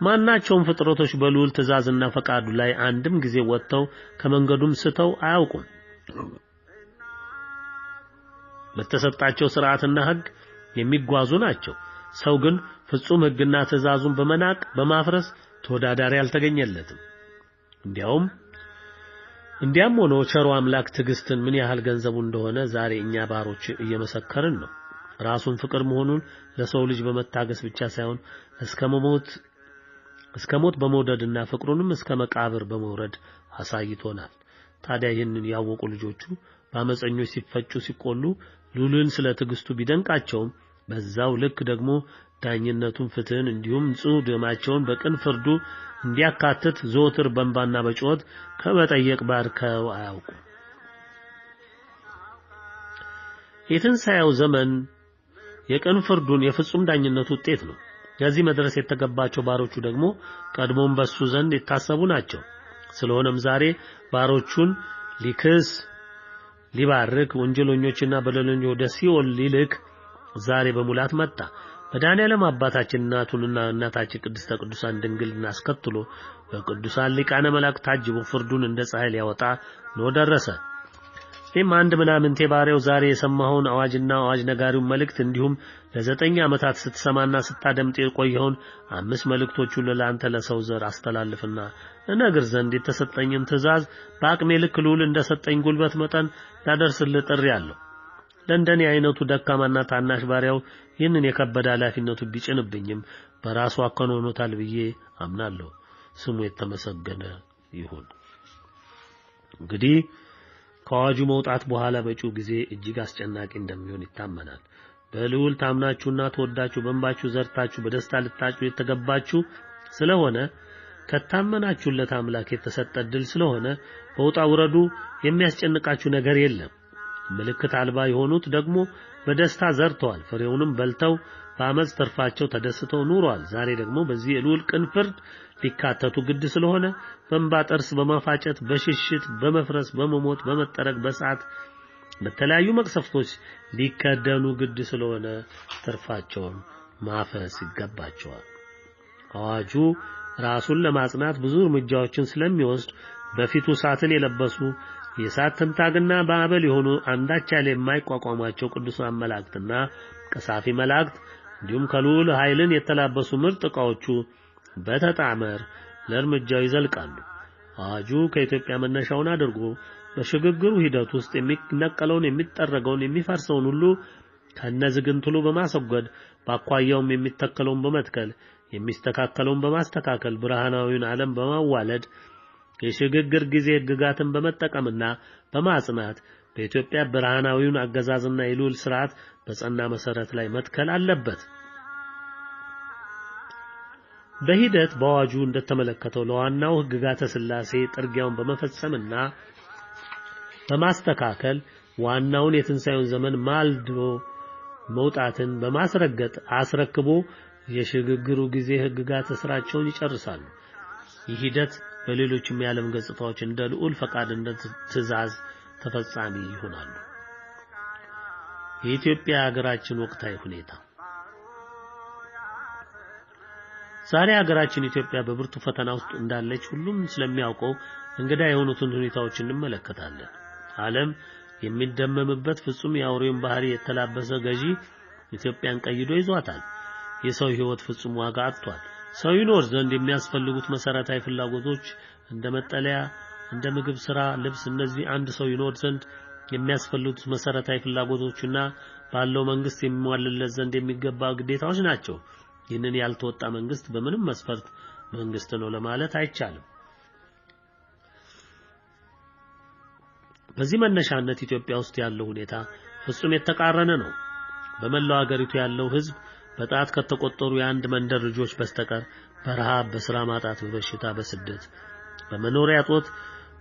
ማናቸውም ፍጥረቶች በልዑል ትእዛዝና ፈቃዱ ላይ አንድም ጊዜ ወጥተው ከመንገዱም ስተው አያውቁም። በተሰጣቸው ሥርዓትና ሕግ የሚጓዙ ናቸው። ሰው ግን ፍጹም ሕግና ትእዛዙን በመናቅ በማፍረስ ተወዳዳሪ አልተገኘለትም። እንዲያም ሆኖ ቸሩ አምላክ ትዕግስትን ምን ያህል ገንዘቡ እንደሆነ ዛሬ እኛ ባሮች እየመሰከርን ነው። ራሱን ፍቅር መሆኑን ለሰው ልጅ በመታገስ ብቻ ሳይሆን እስከ ሞት በመውደድና ፍቅሩንም እስከ መቃብር በመውረድ አሳይቶናል። ታዲያ ይህንን ያወቁ ልጆቹ በአመፀኞች ሲፈጩ ሲቆሉ ልዑልን ስለ ትዕግስቱ ቢደንቃቸውም በዛው ልክ ደግሞ ዳኝነቱን ፍትህን እንዲሁም ንጹህ ደማቸውን በቅን ፍርዱ እንዲያካትት ዘወትር በእንባና በጩኸት ከመጠየቅ ባርከው አያውቁም። የትንሣኤው ዘመን የቅን ፍርዱን የፍጹም ዳኝነቱ ውጤት ነው። ከዚህ መድረስ የተገባቸው ባሮቹ ደግሞ ቀድሞም በሱ ዘንድ የታሰቡ ናቸው። ስለሆነም ዛሬ ባሮቹን ሊክስ ሊባርክ ወንጀለኞችና በደለኞች ወደ ሲኦል ሊልክ ዛሬ በሙላት መጣ። መድኃኔዓለም አባታችን እናቱንና እናታችን ቅድስተ ቅዱሳን ድንግልን አስከትሎ በቅዱሳን ሊቃነ መላእክት ታጅቦ ፍርዱን እንደ ፀሐይ ሊያወጣ ነው ደረሰ። እኔም አንድ ምናምንቴ ባሪያው ዛሬ የሰማኸውን አዋጅና አዋጅ ነጋሪውን መልእክት እንዲሁም ለ9 ዓመታት ስትሰማና ስታደምጥ የቆየውን 5 መልእክቶቹን ለአንተ ለሰው ዘር አስተላልፍና እነግር ዘንድ የተሰጠኝን ትእዛዝ በአቅሜ ልክ ልዑል እንደሰጠኝ ጉልበት መጠን ላደርስልህ ጥሬአለሁ። ለእንደኔ አይነቱ ደካማና ታናሽ ባሪያው ይህንን የከበደ ኃላፊነቱ ቢጭንብኝም በራሱ አከናውኖታል ብዬ አምናለሁ። ስሙ የተመሰገነ ይሁን። እንግዲህ ከአዋጁ መውጣት በኋላ በጪው ጊዜ እጅግ አስጨናቂ እንደሚሆን ይታመናል። በልዑል ታምናችሁና ተወዳችሁ በእንባችሁ ዘርታችሁ በደስታ ልታጩ የተገባችሁ ስለሆነ ከታመናችሁለት አምላክ የተሰጠ ድል ስለሆነ በውጣ ውረዱ የሚያስጨንቃችሁ ነገር የለም። ምልክት አልባ የሆኑት ደግሞ በደስታ ዘርተዋል፣ ፍሬውንም በልተው በአመፅ ትርፋቸው ተደስተው ኑረዋል። ዛሬ ደግሞ በዚህ የልዑል ቅን ፍርድ ሊካተቱ ግድ ስለሆነ በእንባ ጥርስ በማፋጨት በሽሽት በመፍረስ በመሞት በመጠረቅ በሰዓት በተለያዩ መቅሰፍቶች ሊከደኑ ግድ ስለሆነ ትርፋቸውን ማፈስ ይገባቸዋል። አዋጁ ራሱን ለማጽናት ብዙ እርምጃዎችን ስለሚወስድ በፊቱ እሳትን የለበሱ የእሳት ትንታግና በአበል የሆኑ አንዳች ያለ የማይቋቋማቸው ቅዱሳን መላእክትና ቀሳፊ መላእክት እንዲሁም ከልዑል ኃይልን የተላበሱ ምርጥ ዕቃዎቹ በተጣመር ለእርምጃው ይዘልቃሉ። አዋጁ ከኢትዮጵያ መነሻውን አድርጎ በሽግግሩ ሂደት ውስጥ የሚነቀለውን የሚጠረገውን የሚፈርሰውን ሁሉ ከነዝግንትሉ በማስወገድ በአኳያውም የሚተከለውን በመትከል የሚስተካከለውን በማስተካከል ብርሃናዊውን ዓለም በማዋለድ የሽግግር ጊዜ ህግጋትን በመጠቀምና በማጽናት በኢትዮጵያ ብርሃናዊውን አገዛዝና የልዑል ስርዓት በጸና መሰረት ላይ መትከል አለበት። በሂደት በአዋጁ እንደተመለከተው ለዋናው ህግጋተ ሥላሴ ጥርጊያውን በመፈጸምና በማስተካከል ዋናውን የትንሣኤውን ዘመን ማልዶ መውጣትን በማስረገጥ አስረክቦ የሽግግሩ ጊዜ ህግጋተ ስራቸውን ይጨርሳሉ። ይህ ሂደት በሌሎችም የዓለም ገጽታዎች እንደ ልዑል ፈቃድ እንደ ትእዛዝ ተፈጻሚ ይሆናሉ። የኢትዮጵያ ሀገራችን ወቅታዊ ሁኔታ ዛሬ ሀገራችን ኢትዮጵያ በብርቱ ፈተና ውስጥ እንዳለች ሁሉም ስለሚያውቀው እንግዳ የሆኑትን ሁኔታዎች እንመለከታለን። ዓለም የሚደመምበት ፍጹም የአውሬውን ባህሪ የተላበሰ ገዢ ኢትዮጵያን ቀይዶ ይዟታል። የሰው ህይወት ፍጹም ዋጋ አጥቷል። ሰው ይኖር ዘንድ የሚያስፈልጉት መሰረታዊ ፍላጎቶች እንደ መጠለያ፣ እንደ ምግብ፣ ስራ፣ ልብስ እነዚህ አንድ ሰው ይኖር ዘንድ የሚያስፈልጉት መሰረታዊ ፍላጎቶችና ባለው መንግስት የሚሟልለት ዘንድ የሚገባ ግዴታዎች ናቸው። ይህንን ያልተወጣ መንግስት በምንም መስፈርት መንግስት ነው ለማለት አይቻልም። በዚህ መነሻነት ኢትዮጵያ ውስጥ ያለው ሁኔታ ፍጹም የተቃረነ ነው። በመላው ሀገሪቱ ያለው ህዝብ በጣት ከተቆጠሩ የአንድ መንደር ልጆች በስተቀር በረሃብ፣ በስራ ማጣት፣ በበሽታ፣ በስደት፣ በመኖሪያ ጦት፣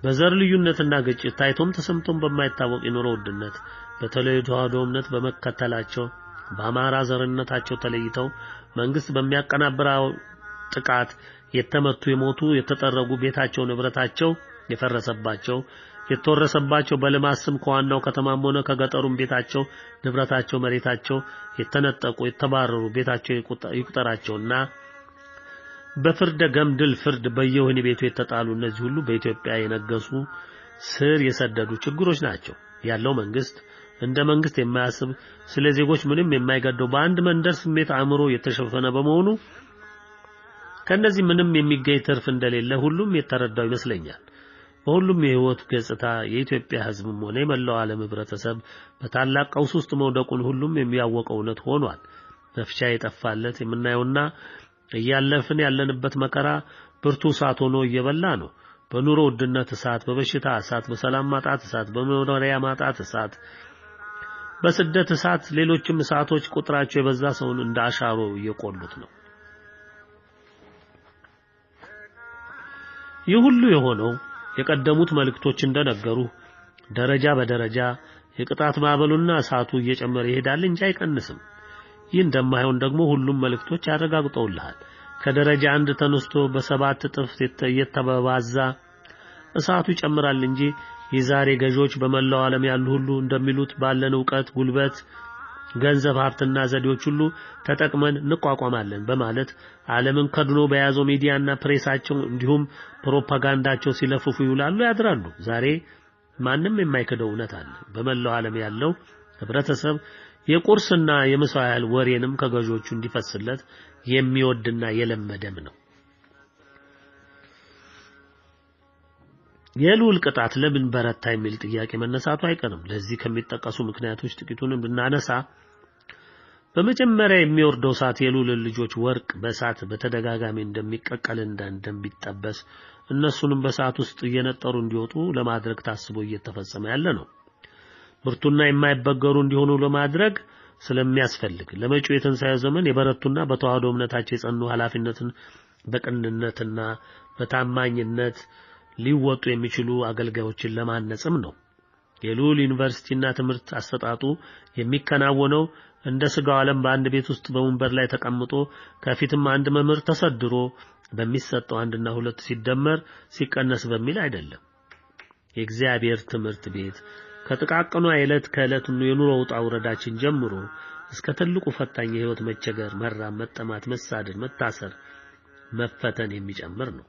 በዘር ልዩነትና ግጭት ታይቶም ተሰምቶም በማይታወቅ የኑሮ ውድነት በተለይ ተዋህዶ እምነት በመከተላቸው በአማራ ዘርነታቸው ተለይተው መንግስት በሚያቀናብረው ጥቃት የተመቱ፣ የሞቱ፣ የተጠረጉ፣ ቤታቸው ንብረታቸው የፈረሰባቸው፣ የተወረሰባቸው በልማት ስም ከዋናው ከተማም ሆነ ከገጠሩም ቤታቸው ንብረታቸው መሬታቸው የተነጠቁ፣ የተባረሩ፣ ቤታቸው ይቁጠራቸውና በፍርደ ገምድል ፍርድ በየወህኒ ቤቱ የተጣሉ እነዚህ ሁሉ በኢትዮጵያ የነገሱ ስር የሰደዱ ችግሮች ናቸው። ያለው መንግስት እንደ መንግስት የማያስብ ስለ ዜጎች ምንም የማይገደው በአንድ መንደር ስሜት አእምሮ የተሸፈነ በመሆኑ ከነዚህ ምንም የሚገኝ ትርፍ እንደሌለ ሁሉም የተረዳው ይመስለኛል። በሁሉም የህይወት ገጽታ የኢትዮጵያ ህዝብም ሆነ የመላው ዓለም ህብረተሰብ በታላቅ ቀውስ ውስጥ መውደቁን ሁሉም የሚያወቀው እውነት ሆኗል። መፍቻ የጠፋለት የምናየውና እያለፍን ያለንበት መከራ ብርቱ እሳት ሆኖ እየበላ ነው። በኑሮ ውድነት እሳት፣ በበሽታ እሳት፣ በሰላም ማጣት እሳት፣ በመኖሪያ ማጣት እሳት፣ በስደት እሳት፣ ሌሎችም እሳቶች ቁጥራቸው የበዛ ሰውን እንደ አሻሮ እየቆሉት ነው። ይህ ሁሉ የሆነው የቀደሙት መልእክቶች እንደነገሩ ደረጃ በደረጃ የቅጣት ማዕበሉና እሳቱ እየጨመረ ይሄዳል እንጂ አይቀንስም። ይህ እንደማይሆን ደግሞ ሁሉም መልእክቶች ያረጋግጠውልሃል። ከደረጃ አንድ ተነስቶ በሰባት እጥፍ እየተባዛ እሳቱ ይጨምራል እንጂ የዛሬ ገዢዎች በመላው ዓለም ያሉ ሁሉ እንደሚሉት ባለን ዕውቀት፣ ጉልበት፣ ገንዘብ፣ ሀብትና ዘዴዎች ሁሉ ተጠቅመን እንቋቋማለን በማለት ዓለምን ከድኖ በያዘው ሚዲያና ፕሬሳቸው እንዲሁም ፕሮፓጋንዳቸው ሲለፍፉ ይውላሉ ያድራሉ። ዛሬ ማንም የማይከደው እውነት አለ። በመላው ዓለም ያለው ህብረተሰብ የቁርስና የምሳ ያህል ወሬንም ከገዢዎቹ እንዲፈስለት የሚወድና የለመደም ነው። የልዑል ቅጣት ለምን በረታ የሚል ጥያቄ መነሳቱ አይቀርም። ለዚህ ከሚጠቀሱ ምክንያቶች ጥቂቱንም ብናነሳ በመጀመሪያ የሚወርደው እሳት የልዑል ልጆች ወርቅ በእሳት በተደጋጋሚ እንደሚቀቀልና እንደሚጠበስ እነሱንም በእሳት ውስጥ እየነጠሩ እንዲወጡ ለማድረግ ታስቦ እየተፈጸመ ያለ ነው። ብርቱና የማይበገሩ እንዲሆኑ ለማድረግ ስለሚያስፈልግ ለመጪው የትንሣኤ ዘመን የበረቱና በተዋህዶ እምነታቸው የጸኑ ኃላፊነትን በቅንነትና በታማኝነት ሊወጡ የሚችሉ አገልጋዮችን ለማነጽም ነው። የልዑል ዩኒቨርሲቲና ትምህርት አሰጣጡ የሚከናወነው እንደ ስጋው ዓለም በአንድ ቤት ውስጥ በወንበር ላይ ተቀምጦ ከፊትም አንድ መምህር ተሰድሮ በሚሰጠው አንድና ሁለት ሲደመር ሲቀነስ በሚል አይደለም። የእግዚአብሔር ትምህርት ቤት ከጥቃቅኗ የዕለት ከዕለት የኑሮ ውጣ ውረዳችን ጀምሮ እስከ ትልቁ ፈታኝ የህይወት መቸገር፣ መራብ፣ መጠማት፣ መሳደድ፣ መታሰር፣ መፈተን የሚጨምር ነው።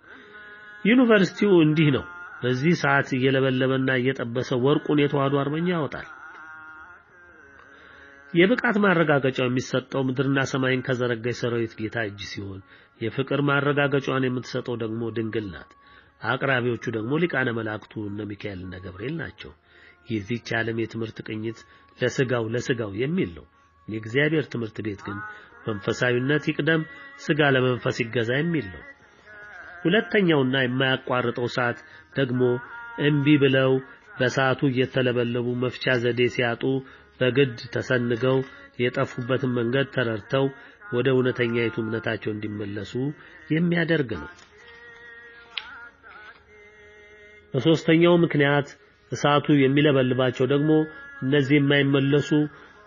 ዩኒቨርሲቲው እንዲህ ነው። በዚህ ሰዓት እየለበለበና እየጠበሰ ወርቁን የተዋህዶ አርበኛ ያወጣል። የብቃት ማረጋገጫው የሚሰጠው ምድርና ሰማይን ከዘረጋ የሰራዊት ጌታ እጅ ሲሆን የፍቅር ማረጋገጫዋን የምትሰጠው ደግሞ ድንግል ናት። አቅራቢዎቹ ደግሞ ሊቃነ መላእክቱ እነ ሚካኤልና ገብርኤል ናቸው። የዚህች ዓለም የትምህርት ቅኝት ለስጋው የሚል ነው። የእግዚአብሔር ትምህርት ቤት ግን መንፈሳዊነት ይቅደም፣ ሥጋ ለመንፈስ ይገዛ የሚል ነው። ሁለተኛውና የማያቋርጠው ሰዓት ደግሞ እምቢ ብለው በሰዓቱ እየተለበለቡ መፍቻ ዘዴ ሲያጡ በግድ ተሰንገው የጠፉበትን መንገድ ተረድተው ወደ እውነተኛይቱ እምነታቸው እንዲመለሱ የሚያደርግ ነው። በሶስተኛው ምክንያት እሳቱ የሚለበልባቸው ደግሞ እነዚህ የማይመለሱ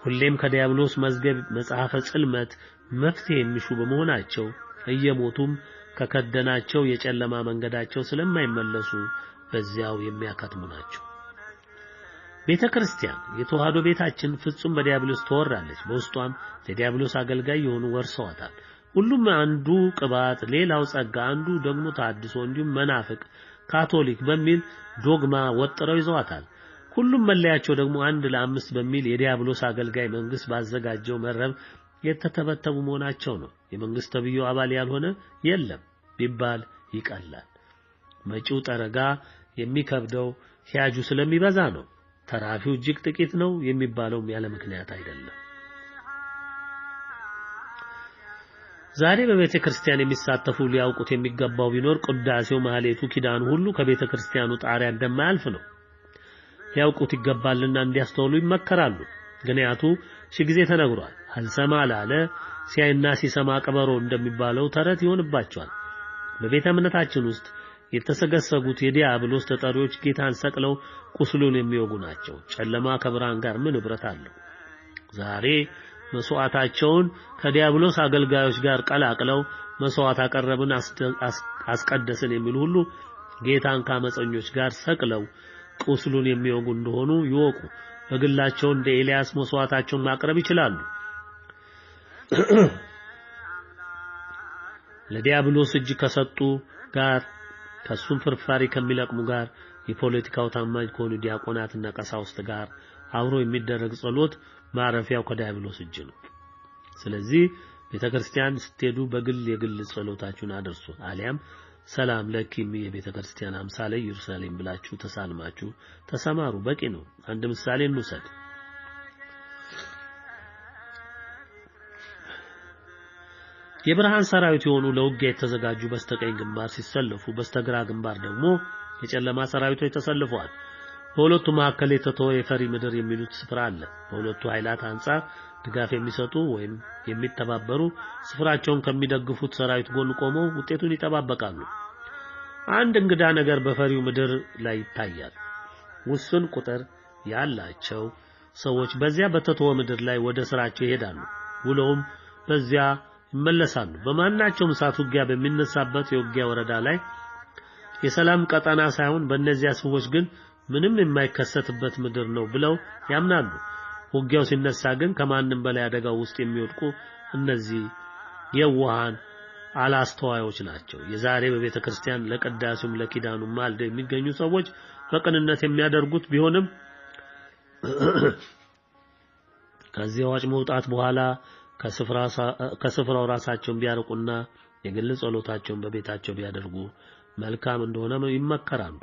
ሁሌም ከዲያብሎስ መዝገብ መጽሐፈ ጽልመት መፍትሄ የሚሹ በመሆናቸው እየሞቱም ከከደናቸው የጨለማ መንገዳቸው ስለማይመለሱ በዚያው የሚያከትሙ ናቸው። ቤተክርስቲያን የተዋህዶ ቤታችን ፍጹም በዲያብሎስ ተወራለች። በውስጧም ለዲያብሎስ አገልጋይ የሆኑ ወርሰዋታል። ሁሉም አንዱ ቅባት፣ ሌላው ጸጋ፣ አንዱ ደግሞ ታድሶ፣ እንዲሁም መናፍቅ፣ ካቶሊክ በሚል ዶግማ ወጥረው ይዘዋታል። ሁሉም መለያቸው ደግሞ አንድ ለአምስት በሚል የዲያብሎስ አገልጋይ መንግስት ባዘጋጀው መረብ የተተበተቡ መሆናቸው ነው። የመንግስት ተብዮ አባል ያልሆነ የለም ቢባል ይቀላል። መጪው ጠረጋ የሚከብደው ሂያጁ ስለሚበዛ ነው። ተራፊው እጅግ ጥቂት ነው የሚባለውም ያለ ምክንያት አይደለም። ዛሬ በቤተ ክርስቲያን የሚሳተፉ ሊያውቁት የሚገባው ቢኖር ቅዳሴው፣ ማህሌቱ፣ ኪዳኑ ሁሉ ከቤተ ክርስቲያኑ ጣሪያ እንደማያልፍ ነው። ሊያውቁት ይገባልና እንዲያስተውሉ ይመከራሉ። ምክንያቱ ሺህ ጊዜ ተነግሯል። አልሰማ ላለ ሲያይና ሲሰማ ቀበሮ እንደሚባለው ተረት ይሆንባቸዋል። በቤተ እምነታችን ውስጥ የተሰገሰጉት የዲያብሎስ ተጠሪዎች ጌታን ሰቅለው ቁስሉን የሚወጉ ናቸው። ጨለማ ከብርሃን ጋር ምን ህብረት አለው? ዛሬ መስዋዕታቸውን ከዲያብሎስ አገልጋዮች ጋር ቀላቅለው መስዋዕት አቀረብን፣ አስቀደስን የሚሉ ሁሉ ጌታን ከአመፀኞች ጋር ሰቅለው ቁስሉን የሚወጉ እንደሆኑ ይወቁ። በግላቸው እንደ ኤልያስ መስዋዕታቸውን ማቅረብ ይችላሉ። ለዲያብሎስ እጅ ከሰጡ ጋር ከሱም ፍርፋሪ ከሚለቅሙ ጋር የፖለቲካው ታማኝ ከሆኑ ዲያቆናትና ቀሳውስት ጋር አብሮ የሚደረግ ጸሎት ማረፊያው ከዲያብሎስ እጅ ነው። ስለዚህ ቤተክርስቲያን ስትሄዱ በግል የግል ጸሎታችሁን አድርሱ። አሊያም ሰላም ለኪም የቤተክርስቲያን አምሳለ ኢየሩሳሌም ብላችሁ ተሳልማችሁ ተሰማሩ፣ በቂ ነው። አንድ ምሳሌ እንውሰድ። የብርሃን ሰራዊት የሆኑ ለውጊያ የተዘጋጁ በስተቀኝ ግንባር ሲሰለፉ፣ በስተግራ ግንባር ደግሞ የጨለማ ሰራዊቶች ተሰልፈዋል። በሁለቱ መካከል የተተወ የፈሪ ምድር የሚሉት ስፍራ አለ። በሁለቱ ኃይላት አንጻር ድጋፍ የሚሰጡ ወይም የሚተባበሩ ስፍራቸውን ከሚደግፉት ሰራዊት ጎን ቆመው ውጤቱን ይጠባበቃሉ። አንድ እንግዳ ነገር በፈሪው ምድር ላይ ይታያል። ውስን ቁጥር ያላቸው ሰዎች በዚያ በተተወ ምድር ላይ ወደ ስራቸው ይሄዳሉ። ውለውም በዚያ ይመለሳሉ። በማናቸውም ሰዓት ውጊያ በሚነሳበት የውጊያ ወረዳ ላይ የሰላም ቀጠና ሳይሆን በእነዚያ ሰዎች ግን ምንም የማይከሰትበት ምድር ነው ብለው ያምናሉ። ውጊያው ሲነሳ ግን ከማንም በላይ አደጋው ውስጥ የሚወድቁ እነዚህ የዋሃን አላስተዋዮች ናቸው። የዛሬ በቤተ ክርስቲያን ለቅዳሴውም ለኪዳኑም ማልደው የሚገኙ ሰዎች በቅንነት የሚያደርጉት ቢሆንም ከዚህ ዋጭ መውጣት በኋላ ከስፍራው ራሳቸውን ቢያርቁና የግል ጸሎታቸውን በቤታቸው ቢያደርጉ መልካም እንደሆነ ይመከራሉ።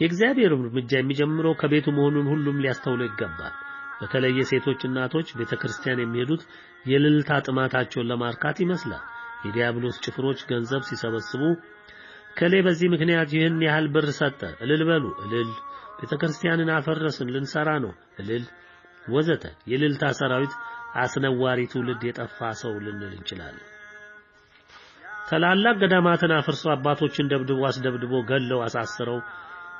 የእግዚአብሔር እርምጃ የሚጀምረው ከቤቱ መሆኑን ሁሉም ሊያስተውሉ ይገባል። በተለይ ሴቶች እናቶች ቤተክርስቲያን የሚሄዱት የልልታ ጥማታቸውን ለማርካት ይመስላል። የዲያብሎስ ጭፍሮች ገንዘብ ሲሰበስቡ ከሌ በዚህ ምክንያት ይህን ያህል ብር ሰጠ፣ እልል በሉ፣ እልል፣ ቤተክርስቲያንን አፈረስን፣ ልንሰራ ነው፣ እልል ወዘተ። የልልታ ሰራዊት አስነዋሪ ትውልድ የጠፋ ሰው ልንል እንችላለን። ታላላቅ ገዳማትን አፍርሰው አባቶችን ደብድበው አስደብድበው ገለው አሳስረው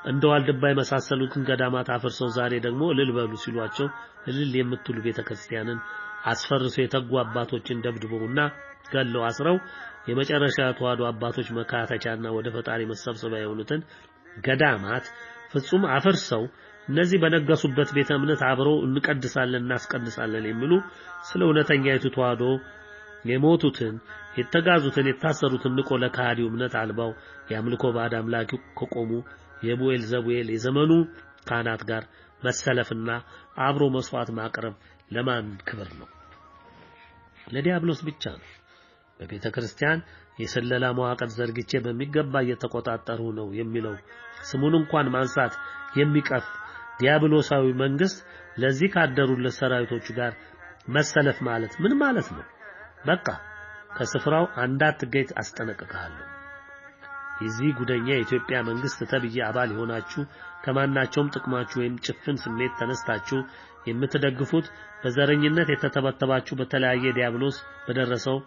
እንደ ዋልድባ የመሳሰሉትን ገዳማት አፍርሰው ዛሬ ደግሞ እልል በሉ ሲሏቸው እልል የምትሉ ቤተክርስቲያንን አስፈርሰው የተጉ አባቶችን ደብድበውና ገለው አስረው የመጨረሻ ተዋህዶ አባቶች መካተቻና ወደ ፈጣሪ መሰብሰቢያ የሆኑትን ገዳማት ፍጹም አፍርሰው እነዚህ በነገሱበት ቤተ እምነት አብረው እንቀድሳለን እናስቀድሳለን የሚሉ ስለ እውነተኛይቱ ተዋህዶ የሞቱትን የተጋዙትን የታሰሩትን ንቆ ለካህዲው እምነት አልባው የአምልኮ ባዕድ አምላክ ከቆሙ የቡኤል ዘቡኤል የዘመኑ ካህናት ጋር መሰለፍና አብሮ መስዋዕት ማቅረብ ለማን ክብር ነው? ለዲያብሎስ ብቻ ነው። በቤተ ክርስቲያን የሰለላ መዋቅር ዘርግቼ በሚገባ እየተቆጣጠሩ ነው የሚለው ስሙን እንኳን ማንሳት የሚቀፍ ዲያብሎሳዊ መንግስት ለዚህ ካደሩለት ሰራዊቶቹ ጋር መሰለፍ ማለት ምን ማለት ነው? በቃ ከስፍራው እንዳትገኝ አስጠነቅቃለሁ። የዚህ ጉደኛ የኢትዮጵያ መንግስት ተብዬ አባል የሆናችሁ ከማናቸውም ጥቅማችሁ ወይም ጭፍን ስሜት ተነስታችሁ የምትደግፉት በዘረኝነት የተተበተባችሁ በተለያየ ዲያብሎስ በደረሰው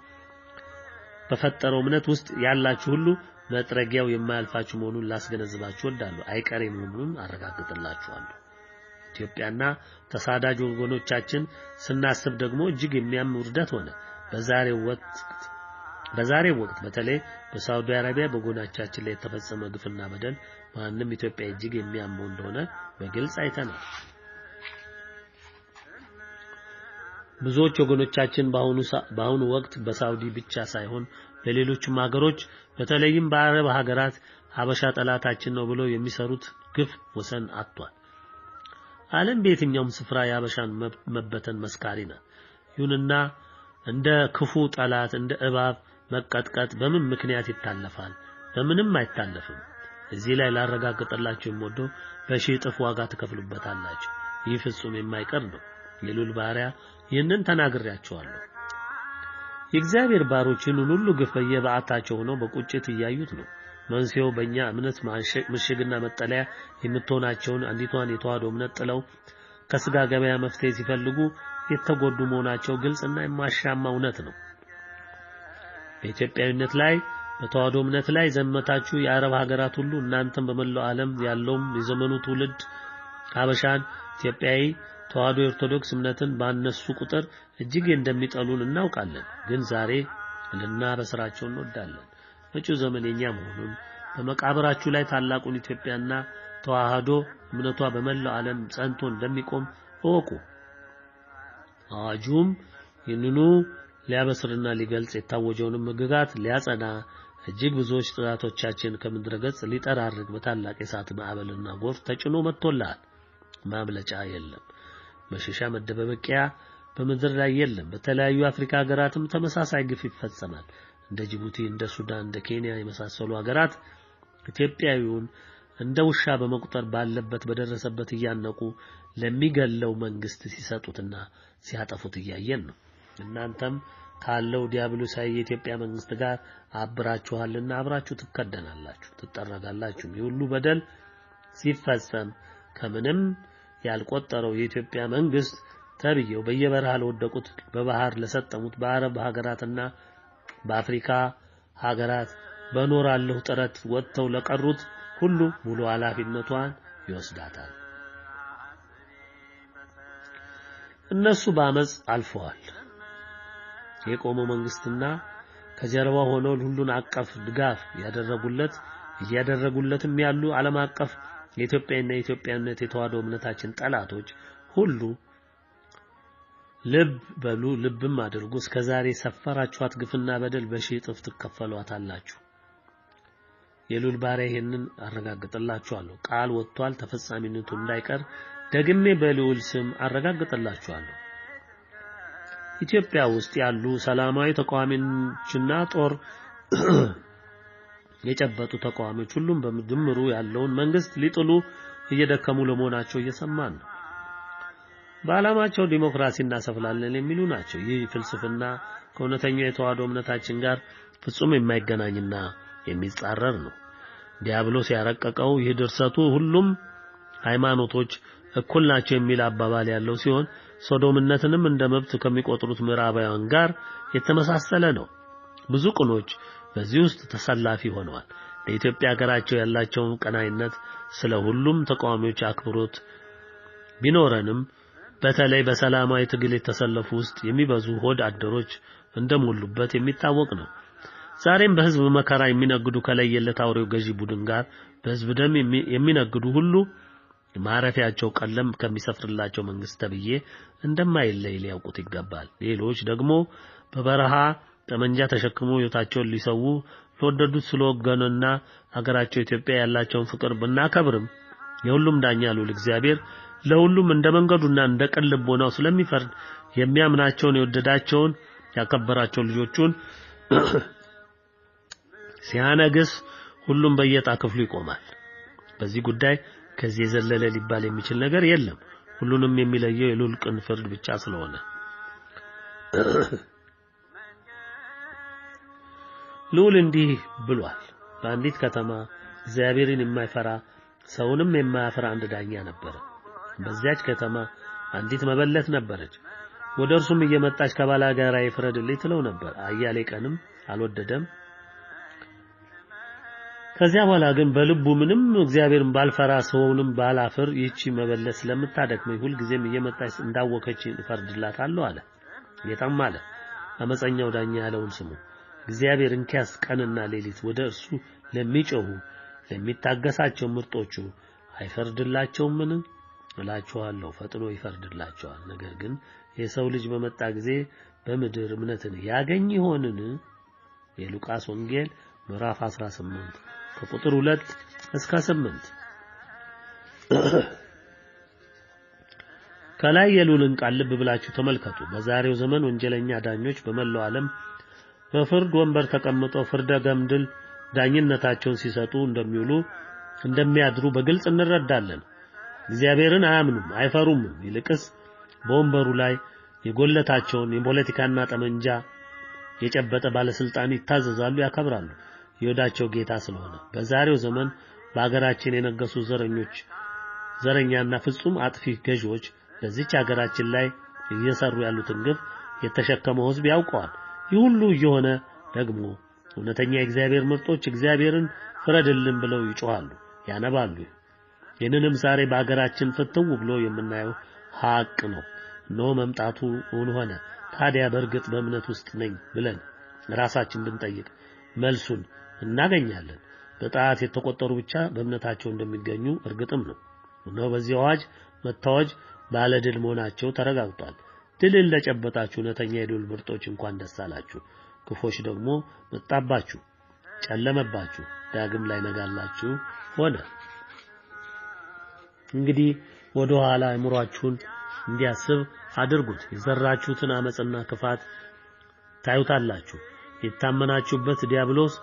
በፈጠረው እምነት ውስጥ ያላችሁ ሁሉ መጥረጊያው የማያልፋችሁ መሆኑን ላስገነዝባችሁ ወዳለሁ። አይቀሬ መሆኑን አረጋግጥላችኋለሁ። ኢትዮጵያና ተሳዳጅ ወገኖቻችን ስናስብ ደግሞ እጅግ የሚያም ውርደት ሆነ። በዛሬው ወቅት በተለይ በሳውዲ አረቢያ በጎናቻችን ላይ የተፈጸመ ግፍና በደል ማንንም ኢትዮጵያ እጅግ የሚያመው እንደሆነ በግልጽ አይተናል። ብዙዎች ወገኖቻችን በአሁኑ ወቅት በሳውዲ ብቻ ሳይሆን በሌሎችም ሀገሮች በተለይም በአረብ ሀገራት ሀበሻ ጠላታችን ነው ብለው የሚሰሩት ግፍ ወሰን አጥቷል። ዓለም በየትኛውም ስፍራ የሀበሻን መበተን መስካሪ ናት። ይሁንና እንደ ክፉ ጠላት እንደ እባብ መቀጥቀጥ በምን ምክንያት ይታለፋል? በምንም አይታለፍም። እዚህ ላይ ላረጋግጥላችሁ የምወደው በሺህ እጥፍ ዋጋ ትከፍሉበታላችሁ። ይህ ፍጹም የማይቀር ነው። የሉል ባሪያ ይህንን ተናግሬያቸዋለሁ። የእግዚአብሔር ባሮችን ሁሉ ግፍ በየበዓታቸው ሆነው በቁጭት እያዩት ነው። መንስኤው በእኛ እምነት ምሽግና መጠለያ የምትሆናቸውን አንዲቷን የተዋህዶ እምነት ጥለው ከስጋ ገበያ መፍትሄ ሲፈልጉ የተጎዱ መሆናቸው ግልጽና የማሻማ እውነት ነው። በኢትዮጵያዊነት ላይ በተዋህዶ እምነት ላይ ዘመታችሁ የአረብ ሀገራት ሁሉ እናንተም በመላው ዓለም ያለውም የዘመኑ ትውልድ ሀበሻን ኢትዮጵያዊ ተዋህዶ ኦርቶዶክስ እምነትን ባነሱ ቁጥር እጅግ እንደሚጠሉን እናውቃለን። ግን ዛሬ ልናበስራቸው እንወዳለን። መጪው ዘመን የኛ መሆኑን በመቃብራችሁ ላይ ታላቁን ኢትዮጵያና ተዋህዶ እምነቷ በመላው ዓለም ጸንቶ እንደሚቆም እወቁ። አዋጁም ይህንኑ ሊያበስርና ሊገልጽ የታወጀውን ምግጋት ሊያጸና እጅግ ብዙዎች ጥላቶቻችን ከምድረገጽ ሊጠራርግ በታላቅ የእሳት ማዕበልና ጎርፍ ተጭኖ መጥቶላል። ማምለጫ የለም። መሸሻ መደበቂያ በምድር ላይ የለም። በተለያዩ አፍሪካ ሀገራትም ተመሳሳይ ግፍ ይፈጸማል። እንደ ጅቡቲ፣ እንደ ሱዳን፣ እንደ ኬንያ የመሳሰሉ ሀገራት ኢትዮጵያዊውን እንደ ውሻ በመቁጠር ባለበት በደረሰበት እያነቁ ለሚገለው መንግስት ሲሰጡትና ሲያጠፉት እያየን ነው። እናንተም ካለው ዲያብሎሳዊ የኢትዮጵያ መንግስት ጋር አብራችኋልና አብራችሁ ትከደናላችሁ፣ ትጠረጋላችሁ። የሁሉ በደል ሲፈጸም ከምንም ያልቆጠረው የኢትዮጵያ መንግስት ተብየው በየበረሃ ለወደቁት በባህር ለሰጠሙት በአረብ ሀገራትና በአፍሪካ ሀገራት በኖራለሁ ጥረት ወጥተው ለቀሩት ሁሉ ሙሉ ኃላፊነቷን ይወስዳታል። እነሱ በአመጽ አልፈዋል። የቆመው መንግስትና ከጀርባው ሆነው ሁሉን አቀፍ ድጋፍ ያደረጉለትም ያሉ ዓለም አቀፍ የኢትዮጵያና የኢትዮጵያነት የተዋህዶ እምነታችን ጠላቶች ሁሉ ልብ በሉ፣ ልብም አድርጉ። እስከዛሬ ሰፈራችኋት ግፍና በደል በሺህ እጥፍ ትከፈሏታላችሁ። የሉል ባሪያ ይሄንን አረጋግጥላችኋለሁ። ቃል ወጥቷል፣ ተፈጻሚነቱ እንዳይቀር ደግሜ በልዑል ስም አረጋግጥላችኋለሁ። ኢትዮጵያ ውስጥ ያሉ ሰላማዊ ተቃዋሚዎችና ጦር የጨበጡ ተቃዋሚዎች ሁሉም በድምሩ ያለውን መንግስት ሊጥሉ እየደከሙ ለመሆናቸው እየሰማን ነው። በዓላማቸው ዲሞክራሲ እናሰፍላለን የሚሉ ናቸው። ይህ ፍልስፍና ከእውነተኛው የተዋህዶ እምነታችን ጋር ፍጹም የማይገናኝና የሚጻረር ነው። ዲያብሎስ ያረቀቀው ይህ ድርሰቱ ሁሉም ሃይማኖቶች እኩል ናቸው የሚል አባባል ያለው ሲሆን ሶዶምነትንም እንደ መብት ከሚቆጥሩት ምዕራባውያን ጋር የተመሳሰለ ነው። ብዙ ቅኖች በዚህ ውስጥ ተሰላፊ ሆነዋል። ለኢትዮጵያ ሀገራቸው ያላቸውን ቀናይነት ስለ ሁሉም ተቃዋሚዎች አክብሮት ቢኖረንም በተለይ በሰላማዊ ትግል የተሰለፉ ውስጥ የሚበዙ ሆድ አደሮች እንደሞሉበት የሚታወቅ ነው። ዛሬም በህዝብ መከራ የሚነግዱ ከለየለት አውሬው ገዢ ቡድን ጋር በህዝብ ደም የሚነግዱ ሁሉ ማረፊያቸው ቀለም ከሚሰፍርላቸው መንግስት ተብዬ እንደማይለይ ሊያውቁት ይገባል። ሌሎች ደግሞ በበረሃ ጠመንጃ ተሸክሞ ህይወታቸውን ሊሰው ለወደዱት ስለወገኑና ሀገራቸው ኢትዮጵያ ያላቸውን ፍቅር ብናከብርም የሁሉም ዳኛ ልዑል እግዚአብሔር ለሁሉም እንደ መንገዱና እንደ ቅን ልቦናው ስለሚፈርድ የሚያምናቸውን የወደዳቸውን ያከበራቸው ልጆቹን ሲያነግስ ሁሉም በየጣ ክፍሉ ይቆማል። በዚህ ጉዳይ ከዚህ የዘለለ ሊባል የሚችል ነገር የለም። ሁሉንም የሚለየው የልዑል ቅን ፍርድ ብቻ ስለሆነ ልዑል እንዲህ ብሏል። በአንዲት ከተማ እግዚአብሔርን የማይፈራ ሰውንም የማያፈራ አንድ ዳኛ ነበረ። በዚያች ከተማ አንዲት መበለት ነበረች። ወደ እርሱም እየመጣች ከባላጋራ ይፍረድልኝ ትለው ነበር። አያሌ ቀንም አልወደደም። ከዚያ በኋላ ግን በልቡ ምንም እግዚአብሔርን ባልፈራ ሰውንም ባላፍር ይህች መበለት ስለምታደክመኝ ሁልጊዜም እየመጣች እንዳወከች እፈርድላታለሁ አለ። ጌታም አለ፣ አመፀኛው ዳኛ ያለውን ስሙ። እግዚአብሔር እንኪያስ ቀንና ሌሊት ወደ እርሱ ለሚጮሁ ለሚታገሳቸው ምርጦቹ አይፈርድላቸውምን? እላችኋለሁ ፈጥኖ ይፈርድላቸዋል። ነገር ግን የሰው ልጅ በመጣ ጊዜ በምድር እምነትን ያገኝ ይሆንን? የሉቃስ ወንጌል ምዕራፍ 18 ከቁጥር 2 እስከ 8። ከላይ የሉልን ቃል ልብ ብላችሁ ተመልከቱ። በዛሬው ዘመን ወንጀለኛ ዳኞች በመላው ዓለም በፍርድ ወንበር ተቀምጠው ፍርደ ገምድል ዳኝነታቸውን ሲሰጡ እንደሚያድሩ በግልጽ እንረዳለን። እግዚአብሔርን አያምኑም፣ አይፈሩም። ይልቅስ በወንበሩ ላይ የጎለታቸውን የፖለቲካና ጠመንጃ የጨበጠ ባለስልጣን ይታዘዛሉ፣ ያከብራሉ፣ የወዳቸው ጌታ ስለሆነ። በዛሬው ዘመን በአገራችን የነገሱ ዘረኛና ፍጹም አጥፊ ገዢዎች ለዚች አገራችን ላይ እየሰሩ ያሉትን ግፍ የተሸከመው ሕዝብ ያውቀዋል። ይህ ሁሉ እየሆነ ደግሞ እውነተኛ የእግዚአብሔር ምርጦች እግዚአብሔርን ፍረድልን ብለው ይጮሃሉ፣ ያነባሉ። ይህንንም ዛሬ በአገራችን ፍትው ብሎ የምናየው ሀቅ ነው። እነሆ መምጣቱ እውን ሆነ። ታዲያ በእርግጥ በእምነት ውስጥ ነኝ ብለን ራሳችን ብንጠይቅ መልሱን እናገኛለን። በጣት የተቆጠሩ ብቻ በእምነታቸው እንደሚገኙ እርግጥም ነው። እነሆ በዚህ አዋጅ መታወጅ ባለድል መሆናቸው ተረጋግጧል። ድልን ለጨበጣችሁ እውነተኛ የድል ምርጦች እንኳን ደስ አላችሁ። ክፎች ደግሞ መጣባችሁ፣ ጨለመባችሁ፣ ዳግም ላይ ነጋላችሁ ሆነ። እንግዲህ ወደ ኋላ አእምሯችሁን እንዲያስብ አድርጉት። የዘራችሁትን አመጽና ክፋት ታዩታላችሁ። የታመናችሁበት ዲያብሎስ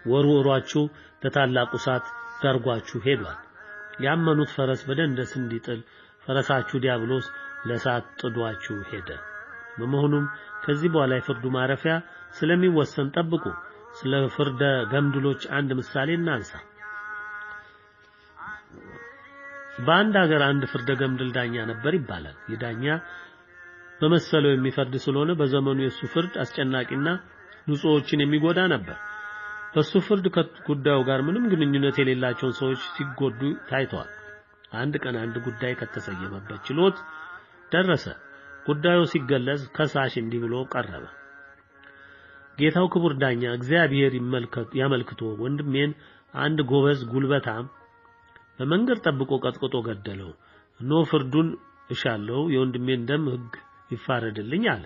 ወርውሯችሁ ለታላቁ እሳት ዳርጓችሁ ሄዷል። ያመኑት ፈረስ በደንደስ እንዲጥል ፈረሳችሁ ዲያብሎስ ለእሳት ጥዷችሁ ሄደ። በመሆኑም ከዚህ በኋላ የፍርዱ ማረፊያ ስለሚወሰን ጠብቁ። ስለ ፍርደ ገምድሎች አንድ ምሳሌ እናንሳ። በአንድ ሀገር አንድ ፍርደ ገምድል ዳኛ ነበር ይባላል። ይህ ዳኛ በመሰለው የሚፈርድ ስለሆነ በዘመኑ የሱ ፍርድ አስጨናቂና ንጹሖችን የሚጎዳ ነበር። በሱ ፍርድ ከጉዳዩ ጋር ምንም ግንኙነት የሌላቸውን ሰዎች ሲጎዱ ታይተዋል። አንድ ቀን አንድ ጉዳይ ከተሰየመበት ችሎት ደረሰ። ጉዳዩ ሲገለጽ ከሳሽ እንዲህ ብሎ ቀረበ። ጌታው ክቡር ዳኛ እግዚአብሔር ያመልክቶ ወንድሜን አንድ ጎበዝ ጉልበታም በመንገድ ጠብቆ ቀጥቅጦ ገደለው። እነሆ ፍርዱን እሻለው፣ የወንድሜን ደም ሕግ ይፋረድልኝ አለ።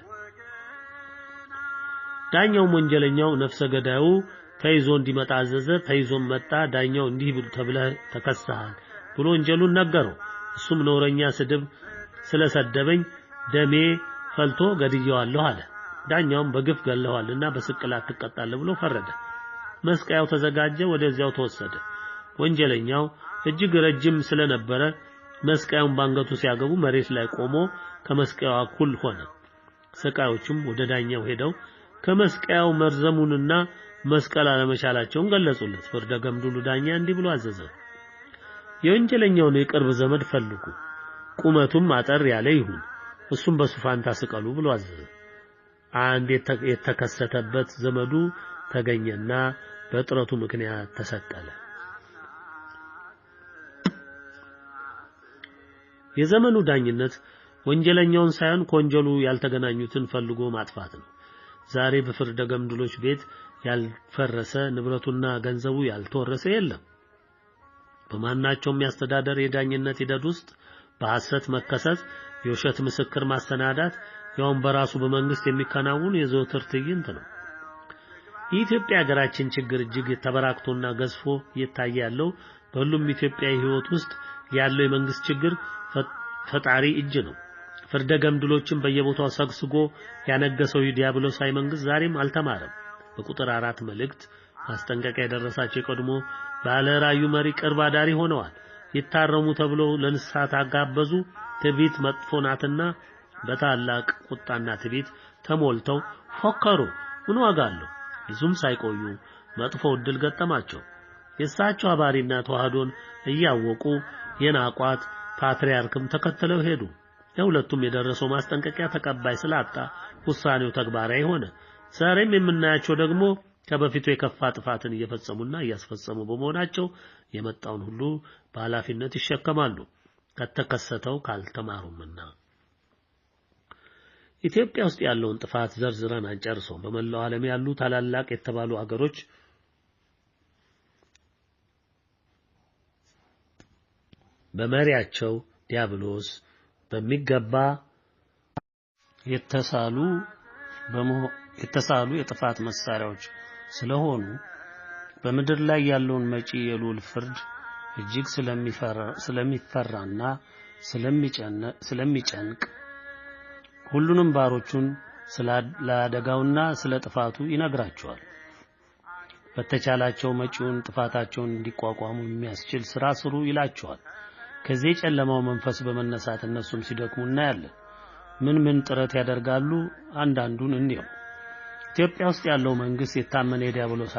ዳኛውም ወንጀለኛው ነፍሰ ገዳዩ ተይዞ እንዲመጣ አዘዘ። ተይዞም መጣ። ዳኛው እንዲህ ብሎ ተብለህ ተከሰሃል ብሎ ወንጀሉን ነገረው። እሱም ነውረኛ ስድብ ስለሰደበኝ ደሜ ፈልቶ ገድየዋለሁ አለ። ዳኛውም በግፍ ገለዋልና በስቅላት ትቀጣለህ ብሎ ፈረደ። መስቀያው ተዘጋጀ፣ ወደዚያው ተወሰደ። ወንጀለኛው እጅግ ረጅም ስለነበረ መስቀያውን ባንገቱ ሲያገቡ መሬት ላይ ቆሞ ከመስቀያው እኩል ሆነ። ሰቃዮቹም ወደ ዳኛው ሄደው ከመስቀያው መርዘሙንና መስቀል አለመቻላቸውን ገለጹለት። ፍርደ ገምድሉ ዳኛ እንዲህ ብሎ አዘዘ። የወንጀለኛውን የቅርብ ዘመድ ፈልጉ፣ ቁመቱም አጠር ያለ ይሁን፣ እሱም በሱፋንታ ስቀሉ ብሎ አዘዘ። አንድ የተከሰተበት ዘመዱ ተገኘና በጥረቱ ምክንያት ተሰቀለ። የዘመኑ ዳኝነት ወንጀለኛውን ሳይሆን ከወንጀሉ ያልተገናኙትን ፈልጎ ማጥፋት ነው። ዛሬ በፍርደ ገምድሎች ቤት ያልፈረሰ ንብረቱና ገንዘቡ ያልተወረሰ የለም። በማናቸውም ያስተዳደር የዳኝነት ሂደት ውስጥ በሐሰት መከሰስ፣ የውሸት ምስክር ማስተናዳት ያውም በራሱ በመንግስት የሚከናወን የዘወትር ትዕይንት ነው። የኢትዮጵያ ሀገራችን ችግር እጅግ ተበራክቶና ገዝፎ እየታየ ያለው በሁሉም ኢትዮጵያዊ ሕይወት ውስጥ ያለው የመንግስት ችግር ፈጣሪ እጅ ነው። ፍርደ ገምድሎችን በየቦታው ሰግስጎ ያነገሰው ዲያብሎሳዊ መንግስት ዛሬም አልተማረም። በቁጥር 4 መልእክት ማስጠንቀቂያ የደረሳቸው የቀድሞ ባለ ራእዩ መሪ ቅርብ አዳሪ ሆነዋል። ይታረሙ ተብሎ ለንስሐ ታጋበዙ። ትዕቢት መጥፎ ናትና በታላቅ ቁጣና ትዕቢት ተሞልተው ፎከሩ። ምን ዋጋ አለው? ብዙም ሳይቆዩ መጥፎ ዕድል ገጠማቸው። የእሳቸው አባሪና ተዋህዶን እያወቁ የናቋት ፓትርያርክም ተከትለው ሄዱ። ለሁለቱም የደረሰው ማስጠንቀቂያ ተቀባይ ስላጣ ውሳኔው ተግባራዊ ሆነ። ዛሬም የምናያቸው ደግሞ ከበፊቱ የከፋ ጥፋትን እየፈጸሙና እያስፈጸሙ በመሆናቸው የመጣውን ሁሉ በኃላፊነት ይሸከማሉ፣ ከተከሰተው ካልተማሩምና። ኢትዮጵያ ውስጥ ያለውን ጥፋት ዘርዝረን አንጨርሰው። በመላው ዓለም ያሉ ታላላቅ የተባሉ አገሮች በመሪያቸው ዲያብሎስ በሚገባ የተሳሉ የጥፋት መሳሪያዎች ስለሆኑ በምድር ላይ ያለውን መጪ የልዑል ፍርድ እጅግ ስለሚፈራና ስለሚጨንቅ ሁሉንም ባሮቹን ስለ ስለ ጥፋቱ ይነግራቸዋል። በተቻላቸው መጪውን ጥፋታቸውን እንዲቋቋሙ የሚያስችል ስራ ስሩ ይላቸዋል። ከዚህ የጨለማው መንፈስ በመነሳት እነሱም ሲደክሙ እናያለን። ምን ጥረት ያደርጋሉ? አንዳንዱን እንየው። ኢትዮጵያ ውስጥ ያለው መንግስት የታመነ የዲያብሎስ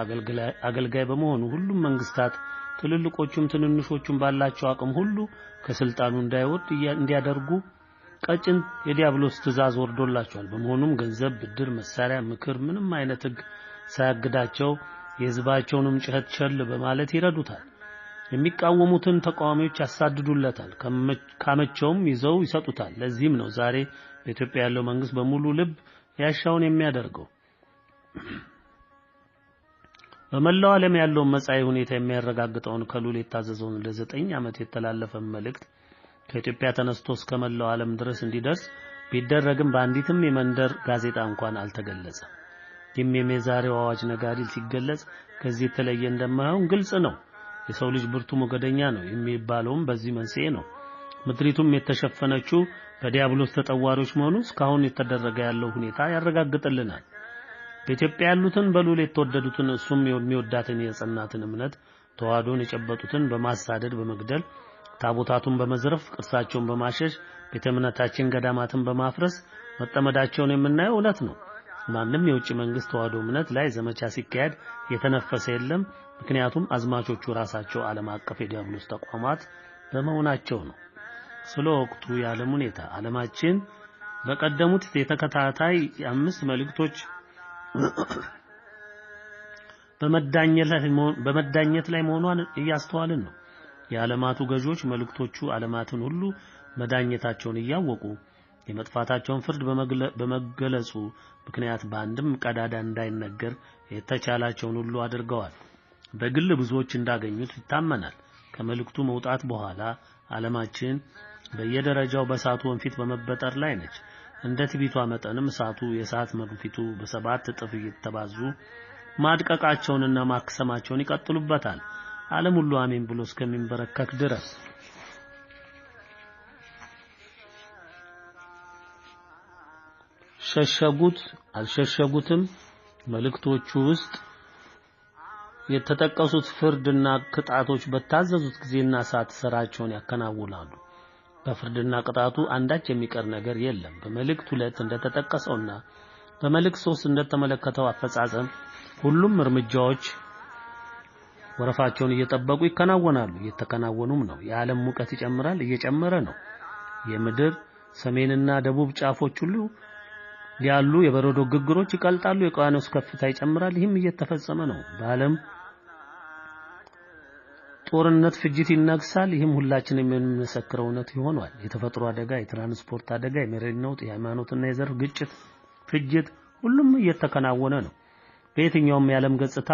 አገልጋይ በመሆኑ ሁሉም መንግስታት ትልልቆቹም ትንንሾቹም ባላቸው አቅም ሁሉ ከስልጣኑ እንዳይወርድ እንዲያደርጉ ቀጭን የዲያብሎስ ትእዛዝ ወርዶላቸዋል። በመሆኑም ገንዘብ፣ ብድር፣ መሳሪያ፣ ምክር ምንም አይነት ህግ ሳያግዳቸው የህዝባቸውንም ጩኸት ቸል በማለት ይረዱታል። የሚቃወሙትን ተቃዋሚዎች ያሳድዱለታል፣ ካመቸውም ይዘው ይሰጡታል። ለዚህም ነው ዛሬ በኢትዮጵያ ያለው መንግስት በሙሉ ልብ ያሻውን የሚያደርገው። በመላው ዓለም ያለው መጻኢ ሁኔታ የሚያረጋግጠውን ከልዑል የታዘዘውን ለ9 ዓመት የተላለፈ መልእክት ከኢትዮጵያ ተነስቶ እስከ መላው ዓለም ድረስ እንዲደርስ ቢደረግም በአንዲትም የመንደር ጋዜጣ እንኳን አልተገለጸም። የዛሬው አዋጅ ነጋሪ ሲገለጽ ከዚህ የተለየ እንደማይሆን ግልጽ ነው። የሰው ልጅ ብርቱ ሞገደኛ ነው የሚባለውም በዚህ መንስኤ ነው። ምድሪቱም የተሸፈነችው በዲያብሎስ ተጠዋሪዎች መሆኑ እስካሁን የተደረገ ያለው ሁኔታ ያረጋግጥልናል። በኢትዮጵያ ያሉትን በልዑል የተወደዱትን እሱም የሚወዳትን የጸናትን እምነት ተዋህዶን የጨበጡትን በማሳደድ በመግደል ታቦታቱን በመዝረፍ ቅርሳቸውን በማሸሽ ቤተ እምነታችን ገዳማትን በማፍረስ መጠመዳቸውን የምናየው እውነት ነው። ማንም የውጭ መንግስት ተዋህዶ እምነት ላይ ዘመቻ ሲካሄድ የተነፈሰ የለም። ምክንያቱም አዝማቾቹ ራሳቸው ዓለም አቀፍ የዲያብሎስ ተቋማት በመሆናቸው ነው። ስለ ወቅቱ የዓለም ሁኔታ ዓለማችን በቀደሙት የተከታታይ 5 መልእክቶች በመዳኘት ላይ መሆኗን እያስተዋልን ነው። የዓለማቱ ገዢዎች መልእክቶቹ ዓለማትን ሁሉ መዳኘታቸውን እያወቁ የመጥፋታቸውን ፍርድ በመገለጹ ምክንያት በአንድም ቀዳዳ እንዳይነገር የተቻላቸውን ሁሉ አድርገዋል። በግል ብዙዎች እንዳገኙት ይታመናል። ከመልእክቱ መውጣት በኋላ ዓለማችን በየደረጃው በእሳቱ ወንፊት በመበጠር ላይ ነች። እንደ ትዕቢቷ መጠንም የእሳት መግፊቱ በ7 እጥፍ እየተባዙ ማድቀቃቸውንና ማክሰማቸውን ይቀጥሉበታል። ዓለም ሁሉ አሜን ብሎ እስከሚንበረከክ ድረስ ሸሸጉት አልሸሸጉትም መልእክቶቹ ውስጥ የተጠቀሱት ፍርድና ቅጣቶች በታዘዙት ጊዜና ሰዓት ስራቸውን ያከናውናሉ። በፍርድና ቅጣቱ አንዳች የሚቀር ነገር የለም። በመልእክት 2 እንደተጠቀሰውና በመልእክት 3 እንደተመለከተው አፈጻጸም ሁሉም እርምጃዎች ወረፋቸውን እየጠበቁ ይከናወናሉ፣ እየተከናወኑም ነው። የዓለም ሙቀት ይጨምራል፣ እየጨመረ ነው። የምድር ሰሜንና ደቡብ ጫፎች ሁሉ ያሉ የበረዶ ግግሮች ይቀልጣሉ፣ የውቅያኖስ ከፍታ ይጨምራል። ይህም እየተፈጸመ ነው። በዓለም ጦርነት ፍጅት ይነግሳል። ይህም ሁላችንም የምንመሰክረው እውነት ይሆናል። የተፈጥሮ አደጋ፣ የትራንስፖርት አደጋ፣ የመሬት ነውጥ፣ የሃይማኖትና የዘር ግጭት፣ ፍጅት ሁሉም እየተከናወነ ነው። በየትኛውም የዓለም ገጽታ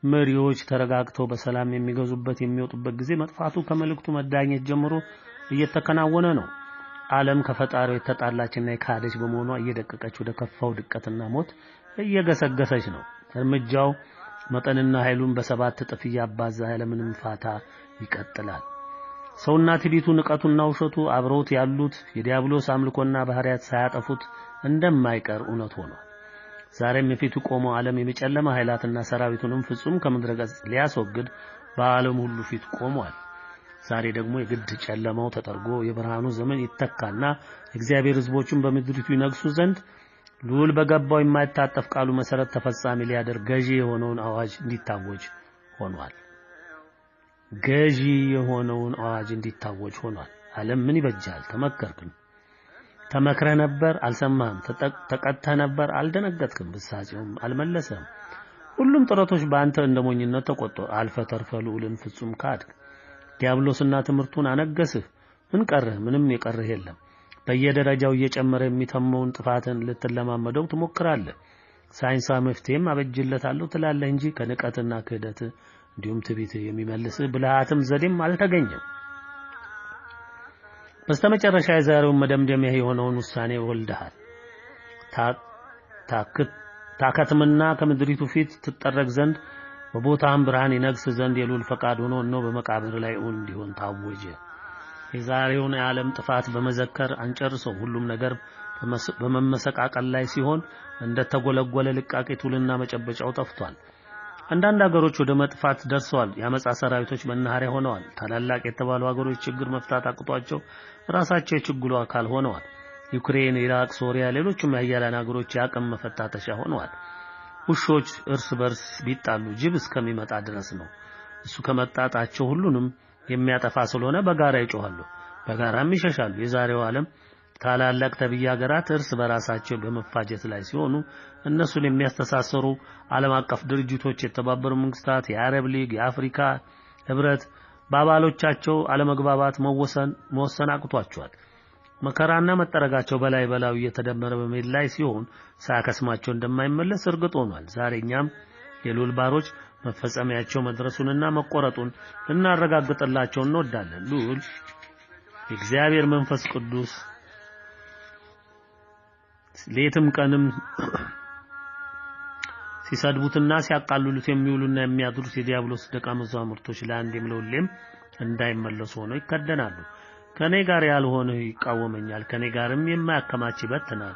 መሪዎች ተረጋግተው በሰላም የሚገዙበት የሚወጡበት ጊዜ መጥፋቱ ከመልእክቱ መዳኘት ጀምሮ እየተከናወነ ነው። ዓለም ከፈጣሪው የተጣላችና የካደች በመሆኗ እየደቀቀች ወደ ከፋው ድቀትና ሞት እየገሰገሰች ነው። እርምጃው መጠንና ኃይሉን በ7 እጥፍ እያባዛ ያለምንም ፋታ ይቀጥላል። ሰውና ትዕቢቱ ንቀቱና ውሸቱ አብረውት ያሉት የዲያብሎስ አምልኮና ባህሪያት ሳያጠፉት እንደማይቀር እውነት ሆኗል። ዛሬም የፊቱ ቆመው ዓለም የጨለማ ኃይላትና ሰራዊቱንም ፍጹም ከምድረ ገጽ ሊያስወግድ በዓለም ሁሉ ፊት ቆሟል። ዛሬ ደግሞ የግድ ጨለማው ተጠርጎ የብርሃኑ ዘመን ይተካና እግዚአብሔር ሕዝቦቹን በምድሪቱ ይነግሱ ዘንድ ልዑል በገባው የማይታጠፍ ቃሉ መሰረት ተፈጻሚ ሊያደርግ ገዢ የሆነውን አዋጅ እንዲታወጅ ሆኗል። ገዢ የሆነውን አዋጅ እንዲታወጅ ሆኗል። ዓለም ምን ይበጃል? ተመከርክም፣ ተመክረህ ነበር አልሰማህም፣ ተቀጥተህ ነበር አልደነገጥክም፣ ብሳጼውም አልመለሰም። ሁሉም ጥረቶች በአንተ እንደሞኝነት ተቆጠሩ። አልፈ ተርፈ ልዑልን ፍጹም ካድክ። ዲያብሎስና ትምህርቱን አነገስህ። ምን ቀረህ? ምንም የቀረህ የለም። በየደረጃው እየጨመረ የሚተመውን ጥፋትን ልትለማመደው ትሞክራለህ። ሳይንሳዊ መፍትሄም አበጅለታለሁ ትላለህ እንጂ ከንቀትና ክህደት እንዲሁም ትዕቢት የሚመልስህ ብልሃትም ዘዴም አልተገኘም። በስተመጨረሻ የዛሬውን መደምደሚያ የሆነውን ውሳኔ ወልደሃል። ታከትምና ከምድሪቱ ፊት ትጠረግ ዘንድ በቦታም ብርሃን ይነግስ ዘንድ የልዑል ፈቃድ ሆኖ ነው በመቃብር ላይ እውን እንዲሆን ታወጀ። የዛሬውን የዓለም ጥፋት በመዘከር አንጨርሰው። ሁሉም ነገር በመመሰቃቀል ላይ ሲሆን እንደተጎለጎለ ልቃቂቱልና መጨበጫው ጠፍቷል። አንዳንድ ሀገሮች ወደ መጥፋት ደርሰዋል። የአመጻ ሰራዊቶች መናኸሪያ ሆነዋል። ታላላቅ የተባሉ ሀገሮች ችግር መፍታት አቅቷቸው ራሳቸው የችግሩ አካል ሆነዋል። ዩክሬን፣ ኢራቅ፣ ሶሪያ፣ ሌሎችም የሀያላን ሀገሮች የአቅም መፈታተሻ ሆነዋል። ውሾች እርስ በርስ ቢጣሉ ጅብ እስከሚመጣ ድረስ ነው። እሱ ከመጣጣቸው ሁሉንም የሚያጠፋ ስለሆነ በጋራ ይጮሃሉ፣ በጋራም ይሸሻሉ። የዛሬው ዓለም ታላላቅ ተብዬ ሀገራት እርስ በራሳቸው በመፋጀት ላይ ሲሆኑ እነሱን የሚያስተሳሰሩ ዓለም አቀፍ ድርጅቶች፣ የተባበሩት መንግስታት፣ የአረብ ሊግ፣ የአፍሪካ ህብረት በአባሎቻቸው አለመግባባት መወሰን አቅቷቸዋል። መከራና መጠረጋቸው በላዩ እየተደመረ በመሄድ ላይ ሲሆን ሳያከስማቸው እንደማይመለስ እርግጥ ሆኗል። ዛሬኛም የልዑል ባሮች መፈጸሚያቸው መድረሱንና መቆረጡን ልናረጋግጥላቸው እንወዳለን። ልዑል የእግዚአብሔር መንፈስ ቅዱስ ሌትም ቀንም ሲሰድቡትና ሲያቃልሉት የሚውሉና የሚያድሩት የዲያብሎስ ደቀ መዛሙርቶች ለአንዴም ለሁሌም እንዳይመለሱ ሆነው ይከደናሉ። ከኔ ጋር ያልሆነ ይቃወመኛል፣ ከኔ ጋርም የማያከማች ይበትናል።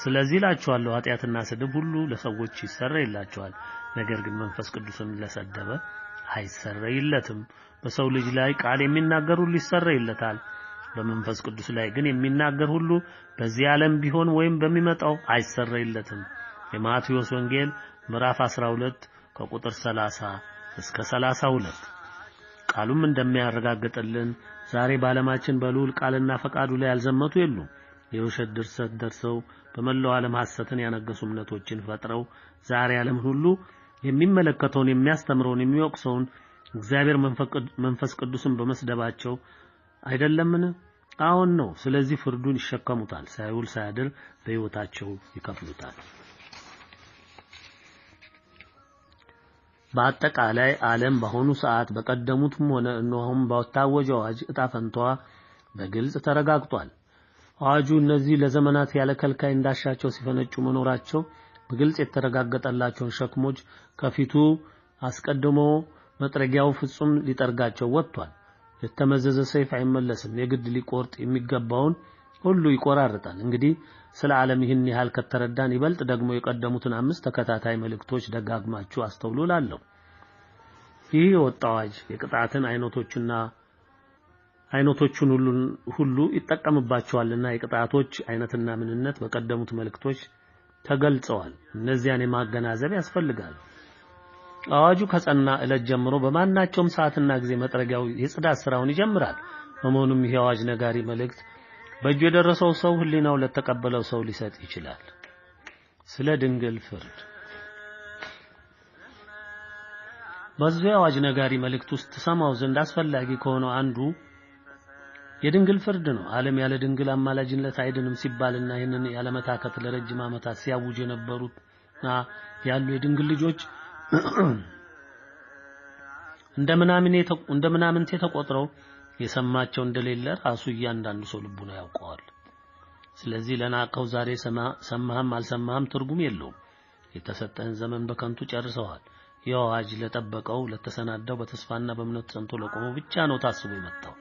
ስለዚህ እላችኋለሁ ኃጢአትና ስድብ ሁሉ ለሰዎች ይሰረይላቸዋል፣ ነገር ግን መንፈስ ቅዱስን ለሰደበ አይሰረይለትም። በሰው ልጅ ላይ ቃል የሚናገር ሁሉ ይሰረይለታል፣ በመንፈስ ቅዱስ ላይ ግን የሚናገር ሁሉ በዚህ ዓለም ቢሆን ወይም በሚመጣው አይሰረይለትም። የማቴዎስ ወንጌል ምዕራፍ 12 ከቁጥር 30 እስከ 32። ቃሉም እንደሚያረጋግጥልን ዛሬ በዓለማችን በልዑል ቃልና ፈቃዱ ላይ ያልዘመቱ የሉም። የውሸት ድርሰት ደርሰው በመላው ዓለም ሐሰትን ያነገሱ እምነቶችን ፈጥረው ዛሬ ዓለም ሁሉ የሚመለከተውን የሚያስተምረውን የሚወቅሰውን እግዚአብሔር መንፈስ ቅዱስን በመስደባቸው አይደለምን? አሁን ነው። ስለዚህ ፍርዱን ይሸከሙታል፣ ሳይውል ሳያድር በሕይወታቸው ይከፍሉታል። በአጠቃላይ ዓለም በአሁኑ ሰዓት በቀደሙትም ሆነ እነሆም ባወጣው አዋጅ ዕጣ ፈንታዋ በግልጽ ተረጋግጧል። አዋጁ እነዚህ ለዘመናት ያለ ከልካይ እንዳሻቸው ሲፈነጩ መኖራቸው በግልጽ የተረጋገጠላቸውን ሸክሞች ከፊቱ አስቀድሞ መጥረጊያው ፍጹም ሊጠርጋቸው ወጥቷል። የተመዘዘ ሰይፍ አይመለስም። የግድ ሊቆርጥ የሚገባውን ሁሉ ይቆራርጣል። እንግዲህ ስለ ዓለም ይህን ያህል ከተረዳን ይበልጥ ደግሞ የቀደሙትን 5 ተከታታይ መልእክቶች ደጋግማችሁ አስተውሉ እላለሁ። ይህ የወጣው አዋጅ የቅጣትን አይነቶቹን ሁሉ ይጠቀምባቸዋልና የቅጣቶች አይነትና ምንነት በቀደሙት መልእክቶች ተገልጸዋል። እነዚያን የማገናዘብ ያስፈልጋል። አዋጁ ከጸና ዕለት ጀምሮ በማናቸውም ሰዓትና ጊዜ መጥረጊያው የጽዳት ስራውን ይጀምራል። በመሆኑም ይህ አዋጅ ነጋሪ መልእክት በእጁ የደረሰው ሰው ህሊናው ለተቀበለው ሰው ሊሰጥ ይችላል። ስለ ድንግል ፍርድ በዚህ አዋጅ ነጋሪ መልእክት ውስጥ ተሰማው ዘንድ አስፈላጊ ከሆነው አንዱ የድንግል ፍርድ ነው። ዓለም ያለ ድንግል አማላጅነት አይድንም ሲባልና ይህንን ያለመታከት ለረጅም ዓመታት ሲያውጁ የነበሩና ያሉ የድንግል ልጆች እንደምናምንቴ ተቆጥረው የሰማቸው እንደሌለ ራሱ እያንዳንዱ ሰው ልቡ ነው ያውቀዋል። ስለዚህ ለናቀው ዛሬ ሰማህም አልሰማህም ትርጉም የለውም። የተሰጠህን ዘመን በከንቱ ጨርሰዋል። የአዋጅ ለጠበቀው ለተሰናዳው በተስፋና በእምነት ጸንቶ ለቆመው ብቻ ነው ታስቦ የመጣው።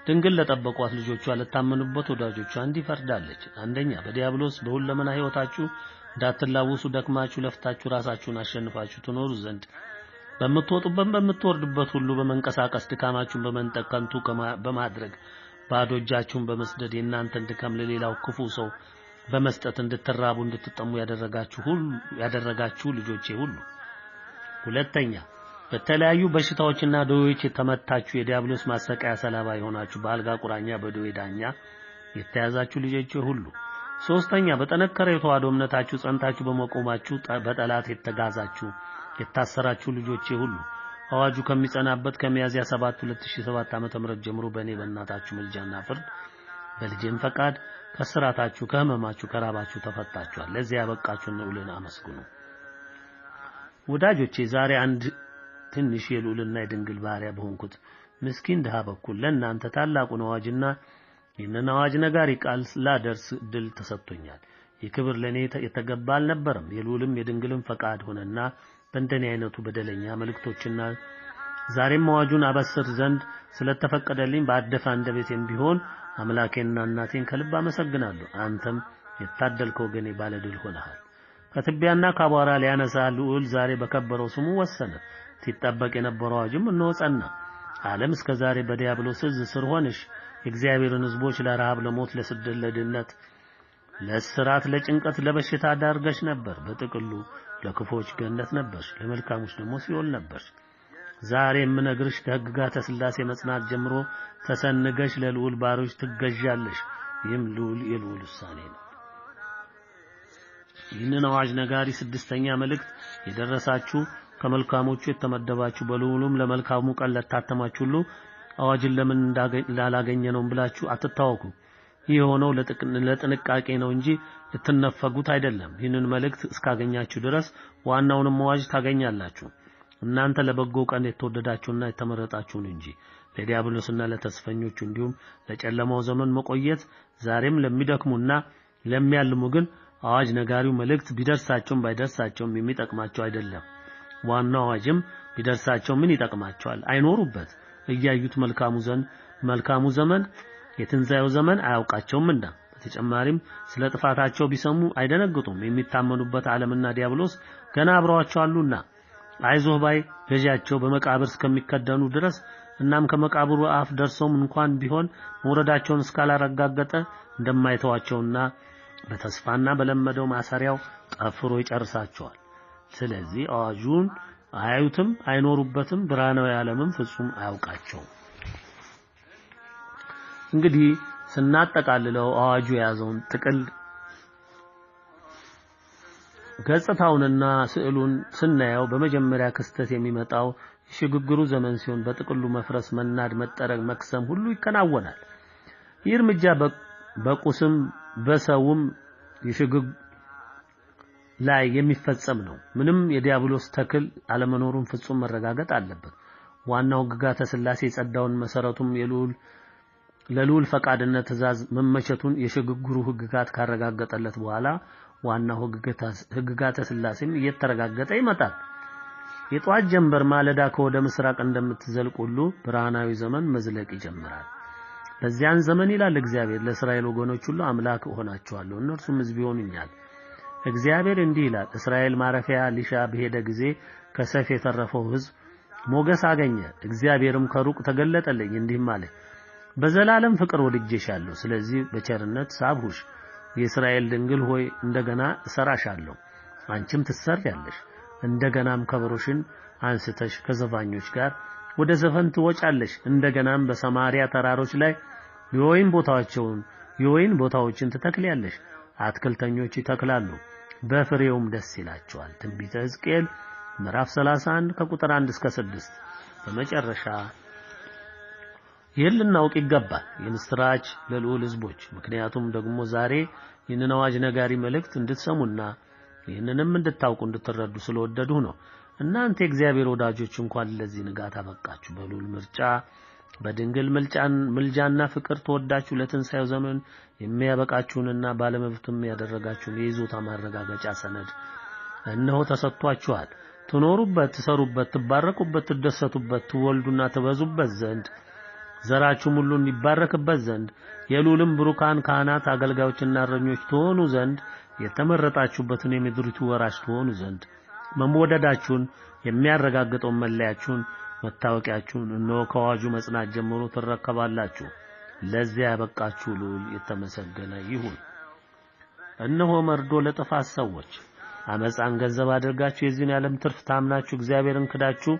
ድንግል ለጠበቋት ልጆቿ ለታመኑበት ወዳጆቿ እንዲፈርዳለች። አንደኛ በዲያብሎስ በሁለመና ህይወታችሁ እንዳትላወሱ ደክማችሁ ለፍታችሁ ራሳችሁን አሸንፋችሁ ትኖሩ ዘንድ በመትወጡበት በመትወርዱበት ሁሉ በመንቀሳቀስ ድካማችሁን በመንጠቅ ከንቱ በማድረግ ባዶ እጃችሁን በመስደድ የእናንተን ድካም ለሌላው ክፉ ሰው በመስጠት እንድትራቡ እንድትጠሙ ያደረጋችሁ ልጆቼ ሁሉ ሁለተኛ በተለያዩ በሽታዎችና ደዌዎች የተመታችሁ የዲያብሎስ ማሰቃያ ሰለባ የሆናችሁ በአልጋ ቁራኛ በደዌ ዳኛ የተያዛችሁ ልጆቼ ሁሉ ሶስተኛ በጠነከረ የተዋህዶ እምነታችሁ ጸንታችሁ በመቆማችሁ በጠላት የተጋዛችሁ የታሰራችሁ ልጆቼ ሁሉ አዋጁ ከሚጸናበት ከሚያዝያ 7 2007 ዓ.ም ጀምሮ በእኔ በእናታችሁ ምልጃና ፍርድ በልጄም ፈቃድ ከስራታችሁ ከህመማችሁ ከራባችሁ ተፈታችኋል። ለዚህ ያበቃችሁን ልዑልን አመስግኑ። ወዳጆቼ ዛሬ አንድ ትንሽ የልዑልና የድንግል ባሪያ በሆንኩት ምስኪን ድሃ በኩል ለእናንተ ታላቁን አዋጅና ይህንን አዋጅ ነጋሪ ቃል ላደርስ ድል ተሰጥቶኛል። የክብር ለኔ የተገባ አልነበረም። የልዑልም የድንግልም ፈቃድ ሆነና በእንደኔ አይነቱ በደለኛ መልእክቶችና ዛሬም አዋጁን አበስር ዘንድ ስለተፈቀደልኝ በአደፋ አንደበቴም ቢሆን አምላኬንና እናቴን ከልብ አመሰግናለሁ። አንተም የታደልከው ገኔ ባለድል ሆነሃል። ከትቢያና ከአቧራ ሊያነሳ ልዑል ዛሬ በከበረው ስሙ ወሰነ። ሲጠበቅ የነበረው አዋጅም እነሆ ጸና። ዓለም እስከ ዛሬ በዲያብሎስ እዝ ስር ሆነሽ የእግዚአብሔርን ሕዝቦች ለረሃብ፣ ለሞት፣ ለስደት፣ ለድህነት፣ ለእስራት፣ ለጭንቀት፣ ለበሽታ ዳርገሽ ነበር። በጥቅሉ ለክፎች ገነት ነበርሽ፣ ለመልካሞች ደግሞ ሲኦል ነበርሽ። ዛሬ የምነግርሽ ከሕግጋተ ሥላሴ መጽናት ጀምሮ ተሰንገሽ ለልዑል ባሮች ትገዣለሽ። ይህም የልዑል ውሳኔ ነው። ይህንን አዋጅ ነጋሪ ስድስተኛ መልእክት የደረሳችሁ ከመልካሞቹ የተመደባችሁ በልዑሉም ለመልካሙ ቀን ለታተማችሁ ሁሉ አዋጅን ለምን እንዳላገኘ ነው ብላችሁ አትታወቁ። ይህ የሆነው ለጥንቃቄ ነው እንጂ ልትነፈጉት አይደለም። ይህንን መልእክት እስካገኛችሁ ድረስ ዋናውንም አዋጅ ታገኛላችሁ። እናንተ ለበጎ ቀን የተወደዳችሁና የተመረጣችሁን እንጂ ለዲያብሎስና ለተስፈኞቹ እንዲሁም ለጨለማው ዘመን መቆየት ዛሬም ለሚደክሙና ለሚያልሙ ግን አዋጅ ነጋሪው መልእክት ቢደርሳቸውም ባይደርሳቸውም የሚጠቅማቸው አይደለም። ዋናው አዋጅም ቢደርሳቸው ምን ይጠቅማቸዋል? አይኖሩበት። እያዩት መልካሙ ዘመን የትንሣኤው ዘመን አያውቃቸውምና። በተጨማሪም ስለ ጥፋታቸው ቢሰሙ አይደነግጡም። የሚታመኑበት ዓለምና ዲያብሎስ ገና አብረዋቸው አሉና። አይዞህ ባይ ገዣቸው በመቃብር እስከሚከደኑ ድረስ እናም ከመቃብሩ አፍ ደርሰውም እንኳን ቢሆን መውረዳቸውን እስካላረጋገጠ እንደማይተዋቸውና በተስፋና በለመደው ማሰሪያው ጠፍሮ ይጨርሳቸዋል። ስለዚህ አዋጁን አያዩትም፣ አይኖሩበትም። ብርሃናዊ ዓለምም ፍጹም አያውቃቸውም። እንግዲህ ስናጠቃልለው አዋጁ የያዘውን ጥቅል ገጽታውንና ስዕሉን ስናየው በመጀመሪያ ክስተት የሚመጣው የሽግግሩ ዘመን ሲሆን በጥቅሉ መፍረስ፣ መናድ፣ መጠረግ፣ መክሰም ሁሉ ይከናወናል። ይህ እርምጃ በቁስም በሰውም የሽግግር ላይ የሚፈጸም ነው። ምንም የዲያብሎስ ተክል አለመኖሩን ፍጹም መረጋገጥ አለበት። ዋናው ሕግጋተ ሥላሴ የጸዳውን መሰረቱም ለልዑል ፈቃድና ትእዛዝ መመቸቱን የሽግግሩ ሕግጋት ካረጋገጠለት በኋላ ዋናው ሕግጋተ ሥላሴም እየተረጋገጠ ይመጣል። የጧት ጀንበር ማለዳ ከወደ ምስራቅ እንደምትዘልቅ ሁሉ ብርሃናዊ ዘመን መዝለቅ ይጀምራል። በዚያን ዘመን ይላል እግዚአብሔር ለእስራኤል ወገኖች ሁሉ አምላክ ሆናቸዋለሁ፣ እነርሱም ሕዝብ ይሆኑኛል። እግዚአብሔር እንዲህ ይላል፣ እስራኤል ማረፊያ ሊሻ በሄደ ጊዜ ከሰይፍ የተረፈው ሕዝብ ሞገስ አገኘ። እግዚአብሔርም ከሩቅ ተገለጠልኝ እንዲህም አለ፣ በዘላለም ፍቅር ወድጄሻለሁ፣ ስለዚህ በቸርነት ሳብሁሽ። የእስራኤል ድንግል ሆይ እንደገና እሰራሻለሁ፣ አንቺም ትሰሪያለሽ። እንደገናም ከበሮሽን አንስተሽ ከዘፋኞች ጋር ወደ ዘፈን ትወጫለሽ። እንደገናም በሰማሪያ ተራሮች ላይ የወይን ቦታዎችን ትተክሊያለሽ። አትክልተኞች ይተክላሉ፣ በፍሬውም ደስ ይላቸዋል። ትንቢተ ሕዝቅኤል ምዕራፍ 31 ከቁጥር 1 እስከ 6። በመጨረሻ ይህን ልናውቅ ይገባል፣ የምስራች ለልዑል ሕዝቦች። ምክንያቱም ደግሞ ዛሬ ይህንን አዋጅ ነጋሪ መልእክት እንድትሰሙና ይህንንም እንድታውቁ እንድትረዱ ስለወደዱ ነው። እናንተ የእግዚአብሔር ወዳጆች እንኳን ለዚህ ንጋት አበቃችሁ። በልዑል ምርጫ በድንግል ምልጃና ፍቅር ተወዳችሁ ለትንሣኤው ዘመን የሚያበቃችሁንና ባለመብትም ያደረጋችሁን የይዞታ ማረጋገጫ ሰነድ እነሆ ተሰጥቷችኋል። ትኖሩበት፣ ትሰሩበት፣ ትባረኩበት፣ ትደሰቱበት፣ ትወልዱና ትበዙበት ዘንድ ዘራችሁም ሁሉ እንዲባረክበት ዘንድ የልዑልም ብሩካን ካህናት አገልጋዮችና እረኞች ትሆኑ ዘንድ የተመረጣችሁበትን የምድሪቱ ወራሽ ትሆኑ ዘንድ መወደዳችሁን የሚያረጋግጠው መለያችሁን መታወቂያችሁን እነሆ ከአዋጁ መጽናት ጀምሮ ትረከባላችሁ። ለዚያ ያበቃችሁ ልዑል የተመሰገነ ይሁን። እነሆ መርዶ ለጥፋት ሰዎች አመፃን ገንዘብ አድርጋችሁ የዚህን ዓለም ትርፍ ታምናችሁ እግዚአብሔርን ክዳችሁ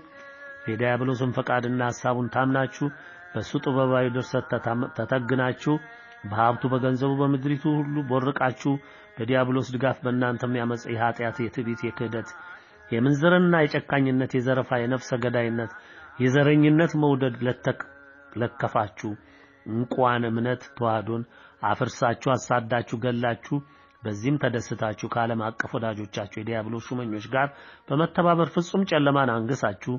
የዲያብሎስን ፈቃድና ሐሳቡን ታምናችሁ በሱ ጥበባዊ ድርሰት ተተግናችሁ በሀብቱ በገንዘቡ በምድሪቱ ሁሉ ቦርቃችሁ በዲያብሎስ ድጋፍ በእናንተም ያመጽ የኃጢአት የትዕቢት የክህደት የምንዝርና የጨካኝነት የዘረፋ የነፍሰ ገዳይነት የዘረኝነት መውደድ ለከፋችሁ እንኳን እምነት ተዋህዶን አፍርሳችሁ አሳዳችሁ ገላችሁ በዚህም ተደስታችሁ ከዓለም አቀፍ ወዳጆቻችሁ የዲያብሎስ ሹመኞች ጋር በመተባበር ፍጹም ጨለማን አንገሳችሁ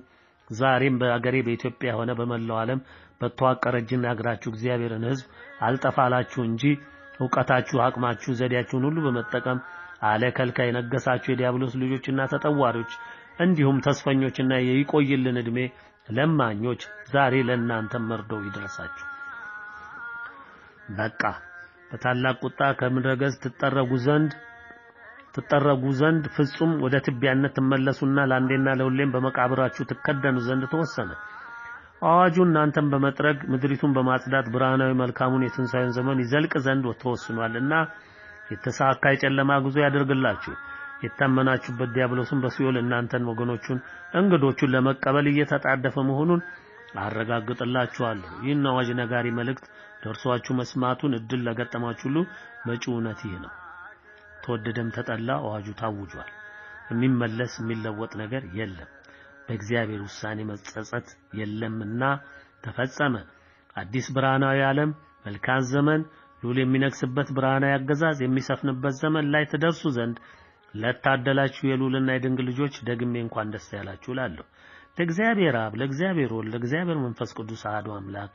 ዛሬም በአገሬ በኢትዮጵያ ሆነ በመላው ዓለም በተዋቀረ እጅና እግራችሁ እግዚአብሔርን ሕዝብ አልጠፋላችሁ እንጂ ዕውቀታችሁ አቅማችሁ ዘዴያችሁን ሁሉ በመጠቀም አለ ከልካይ ነገሳችሁ የዲያብሎስ ልጆችና ተጠዋሪዎች እንዲሁም ተስፈኞችና የይቆይልን እድሜ ለማኞች ዛሬ ለእናንተ መርዶው ይደርሳችሁ። በቃ በታላቅ ቁጣ ከምድረገጽ ትጠረጉ ዘንድ ፍጹም ወደ ትቢያነት ተመለሱና ለአንዴና ለሁሌም በመቃብራችሁ ትከደኑ ዘንድ ተወሰነ። አዋጁ እናንተም በመጥረግ ምድሪቱን በማጽዳት ብርሃናዊ መልካሙን የትንሣኤውን ዘመን ይዘልቅ ዘንድ ተወስኗልና የተሳካ የጨለማ ጉዞ ያደርግላችሁ። የታመናችሁበት ዲያብሎስን በሲኦል እናንተን ወገኖቹን እንግዶቹን ለመቀበል እየተጣደፈ መሆኑን አረጋግጥላችኋለሁ። ይህን አዋጅ ነጋሪ መልእክት ደርሷችሁ መስማቱን እድል ለገጠማችሁ ሁሉ መጪው እውነት ይህ ነው። ተወደደም ተጠላ አዋጁ ታውጇል። የሚመለስ የሚለወጥ ነገር የለም። በእግዚአብሔር ውሳኔ መጸጸት የለምና ተፈጸመ። አዲስ ብርሃናዊ ዓለም መልካም ዘመን ልዑል የሚነግስበት ብርሃናዊ አገዛዝ የሚሰፍንበት ዘመን ላይ ትደርሱ ዘንድ ለታደላችሁ የልዑልና የድንግል ልጆች ደግሜ እንኳን ደስ ያላችሁ እላለሁ። ለእግዚአብሔር አብ ለእግዚአብሔር ወልድ ለእግዚአብሔር መንፈስ ቅዱስ አሐዱ አምላክ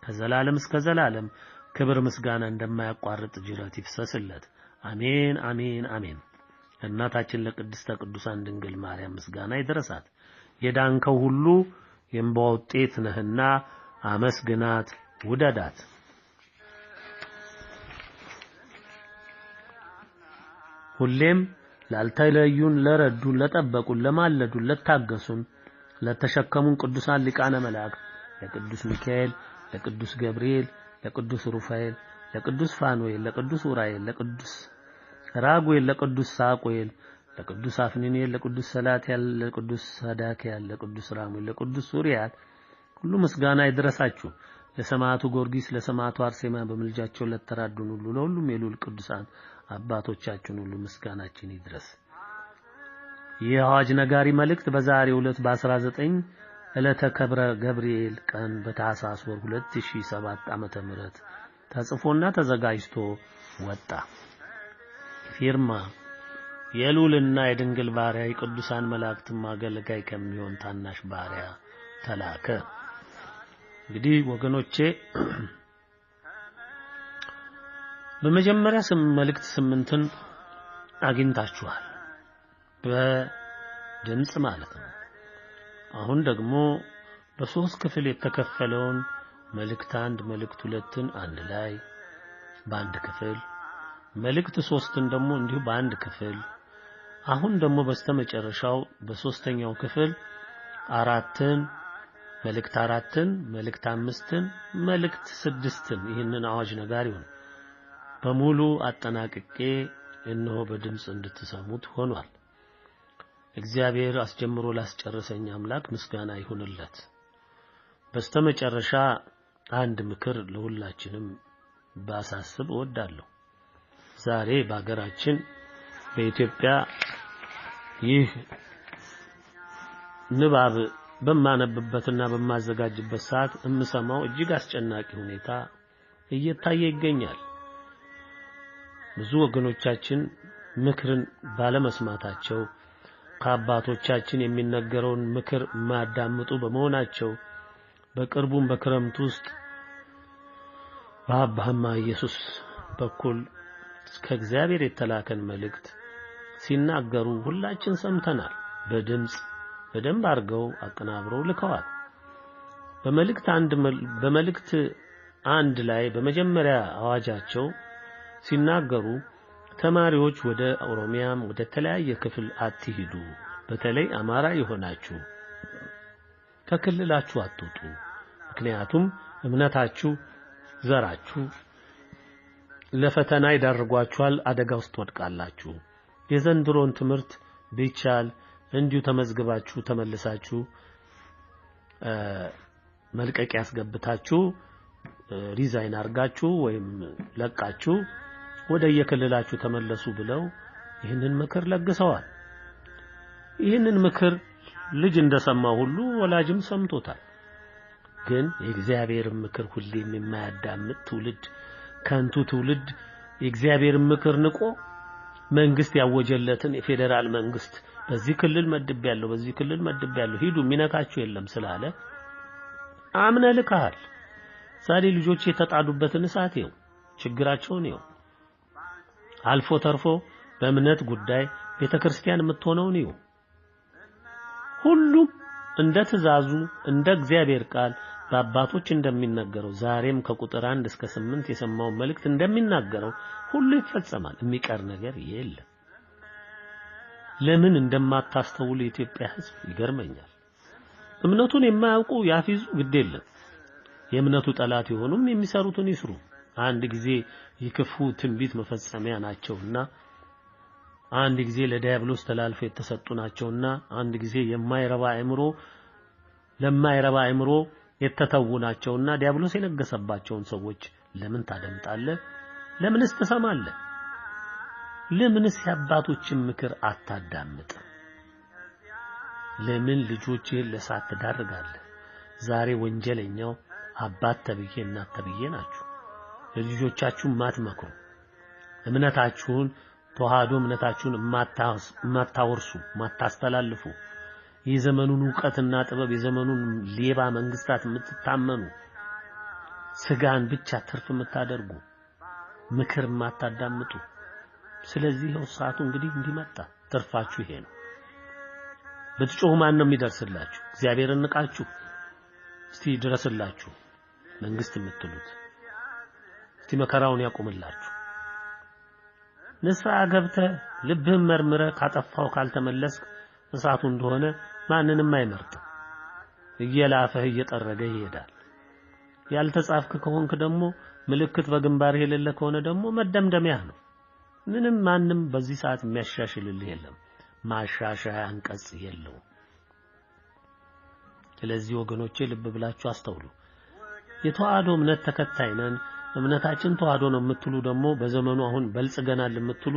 ከዘላለም እስከ ዘላለም ክብር ምስጋና እንደማያቋርጥ ጅረት ይፍሰስለት። አሜን አሜን አሜን። እናታችን ለቅድስተ ቅዱሳን ድንግል ማርያም ምስጋና ይድረሳት። የዳንከው ሁሉ የእንባ ውጤት ነህና አመስግናት ውደዳት። ሁሌም ላልተለዩን ለረዱን ለጠበቁን ለማለዱን ለታገሱን ለተሸከሙን ቅዱሳን ሊቃነ መላእክት ለቅዱስ ሚካኤል ለቅዱስ ገብርኤል ለቅዱስ ሩፋኤል ለቅዱስ ፋኑኤል ለቅዱስ ኡራኤል ለቅዱስ ራጉኤል ለቅዱስ ሳቁኤል ለቅዱስ አፍኒኔል ለቅዱስ ሰላትያል ለቅዱስ ሰዳክያል ለቅዱስ ራሙኤል ለቅዱስ ሱሪያል ሁሉ ምስጋና ይድረሳችሁ። ለሰማዕቱ ጊዮርጊስ ለሰማዕቱ አርሴማ በመልጃቸው ለተራዱን ሁሉ ለሁሉም የልዑል ቅዱሳን አባቶቻችን ሁሉ ምስጋናችን ይድረስ። የአዋጅ ነጋሪ መልእክት በዛሬው ዕለት በ19 ዕለተ ከብረ ገብርኤል ቀን በታኅሳስ ወር 2007 ዓመተ ምህረት ተጽፎና ተዘጋጅቶ ወጣ። ፊርማ የልዑልና የድንግል ባሪያ የቅዱሳን መላእክት አገልጋይ ከሚሆን ታናሽ ባሪያ ተላከ። እንግዲህ ወገኖቼ በመጀመሪያ መልእክት 8ን አግኝታችኋል በድምጽ ማለት ነው። አሁን ደግሞ በሶስት ክፍል የተከፈለውን መልእክት 1 መልእክት 2ን አንድ ላይ በአንድ ክፍል መልእክት 3ን ደግሞ እንዲሁ በአንድ ክፍል አሁን ደግሞ በስተመጨረሻው በሶስተኛው ክፍል 4ን መልእክት 4ን መልእክት 5ን መልእክት 6ን ይህንን አዋጅ ነጋሪውን በሙሉ አጠናቅቄ እነሆ በድምጽ እንድትሰሙት ሆኗል። እግዚአብሔር አስጀምሮ ላስጨረሰኝ አምላክ ምስጋና ይሁንለት። በስተመጨረሻ አንድ ምክር ለሁላችንም ባሳስብ እወዳለሁ። ዛሬ በአገራችን በኢትዮጵያ ይህ ንባብ በማነብበትና በማዘጋጅበት ሰዓት እምሰማው እጅግ አስጨናቂ ሁኔታ እየታየ ይገኛል። ብዙ ወገኖቻችን ምክርን ባለመስማታቸው ከአባቶቻችን የሚነገረውን ምክር ማዳምጡ በመሆናቸው በቅርቡም በክረምት ውስጥ በአባህማ ኢየሱስ በኩል ከእግዚአብሔር የተላከን መልእክት ሲናገሩ ሁላችን ሰምተናል። በድምጽ በደንብ አድርገው አቀናብረው ልከዋል። በመልእክት 1 ላይ በመጀመሪያ አዋጃቸው ሲናገሩ ተማሪዎች ወደ ኦሮሚያም ወደ ተለያየ ክፍል አትሂዱ፣ በተለይ አማራ የሆናችሁ ከክልላችሁ አትውጡ። ምክንያቱም እምነታችሁ ዘራችሁ ለፈተና ይዳርጓችኋል፣ አደጋ ውስጥ ወድቃላችሁ። የዘንድሮን ትምህርት ቢቻል እንዲሁ ተመዝግባችሁ ተመልሳችሁ መልቀቂያ ያስገብታችሁ ሪዛይን አርጋችሁ ወይም ለቃችሁ ወደ የክልላችሁ ተመለሱ ብለው ይህንን ምክር ለግሰዋል። ይህንን ምክር ልጅ እንደሰማው ሁሉ ወላጅም ሰምቶታል። ግን የእግዚአብሔር ምክር ሁሌም የማያዳምጥ ትውልድ፣ ከንቱ ትውልድ የእግዚአብሔር ምክር ንቆ መንግስት ያወጀለትን የፌደራል መንግስት በዚህ ክልል መድቤያለሁ በዚህ ክልል መድቤያለሁ ሂዱ ሚነካችሁ የለም ስላለ አምነ ልካል። ዛሬ ልጆች የተጣዱበትን እሳት ይው ችግራቸውን ይው አልፎ ተርፎ በእምነት ጉዳይ ቤተክርስቲያን የምትሆነውን ይው ሁሉም እንደ ትእዛዙ እንደ እግዚአብሔር ቃል በአባቶች እንደሚናገረው ዛሬም ከቁጥር 1 እስከ 8 የሰማው መልእክት እንደሚናገረው ሁሉ ይፈጸማል። የሚቀር ነገር የለም። ለምን እንደማታስተውሉ የኢትዮጵያ ሕዝብ ይገርመኛል። እምነቱን የማያውቁ ያፊዙ ግድ የለም። የእምነቱ ጠላት የሆኑም የሚሰሩትን ይስሩ። አንድ ጊዜ ይክፉ ትንቢት መፈጸሚያ ናቸውና አንድ ጊዜ ለዲያብሎስ ተላልፈው የተሰጡ ናቸውና አንድ ጊዜ ለማይረባ አእምሮ የተተው ናቸውና ዲያብሎስ የነገሰባቸውን ሰዎች ለምን ታደምጣለህ? ለምንስ ትሰማለህ? ለምንስ የአባቶችን ምክር አታዳምጥ? ለምን ልጆችህን ለእሳት ትዳርጋለህ? ዛሬ ወንጀለኛው አባት ተብዬ እናት ተብዬ ናችሁ። ለልጆቻችሁ ማትመክሩ እምነታችሁን ተዋህዶ እምነታችሁን ማታወርሱ ማታስተላልፉ የዘመኑን ዕውቀትና ጥበብ የዘመኑን ሌባ መንግስታት የምትታመኑ ስጋን ብቻ ትርፍ የምታደርጉ ምክር ማታዳምጡ። ስለዚህ ሰዓቱ እንግዲህ እንዲመጣ ትርፋችሁ ይሄ ነው። በትጮሁ ማን ነው የሚደርስላችሁ? እግዚአብሔርን ንቃችሁ እስቲ ድረስላችሁ መንግስት የምትሉት እስቲ መከራውን ያቆምላችሁ። ንስሐ ገብተህ ልብህን መርምረህ ካጠፋው ካልተመለስክ እሳቱ እንደሆነ ማንንም አይመርጥም። እየላፈህ እየጠረገ ይሄዳል። ያልተጻፍክ ከሆንክ ደግሞ ምልክት በግንባርህ የሌለ ከሆነ ደግሞ መደምደሚያ ነው። ምንም ማንም በዚህ ሰዓት የሚያሻሽልልህ የለም። ማሻሻያ አንቀጽ የለውም። ስለዚህ ወገኖቼ ልብ ብላችሁ አስተውሉ። የተዋህዶ እምነት ተከታይ ነን እምነታችን ተዋህዶ ነው የምትሉ ደግሞ በዘመኑ አሁን በልጽገናል የምትሉ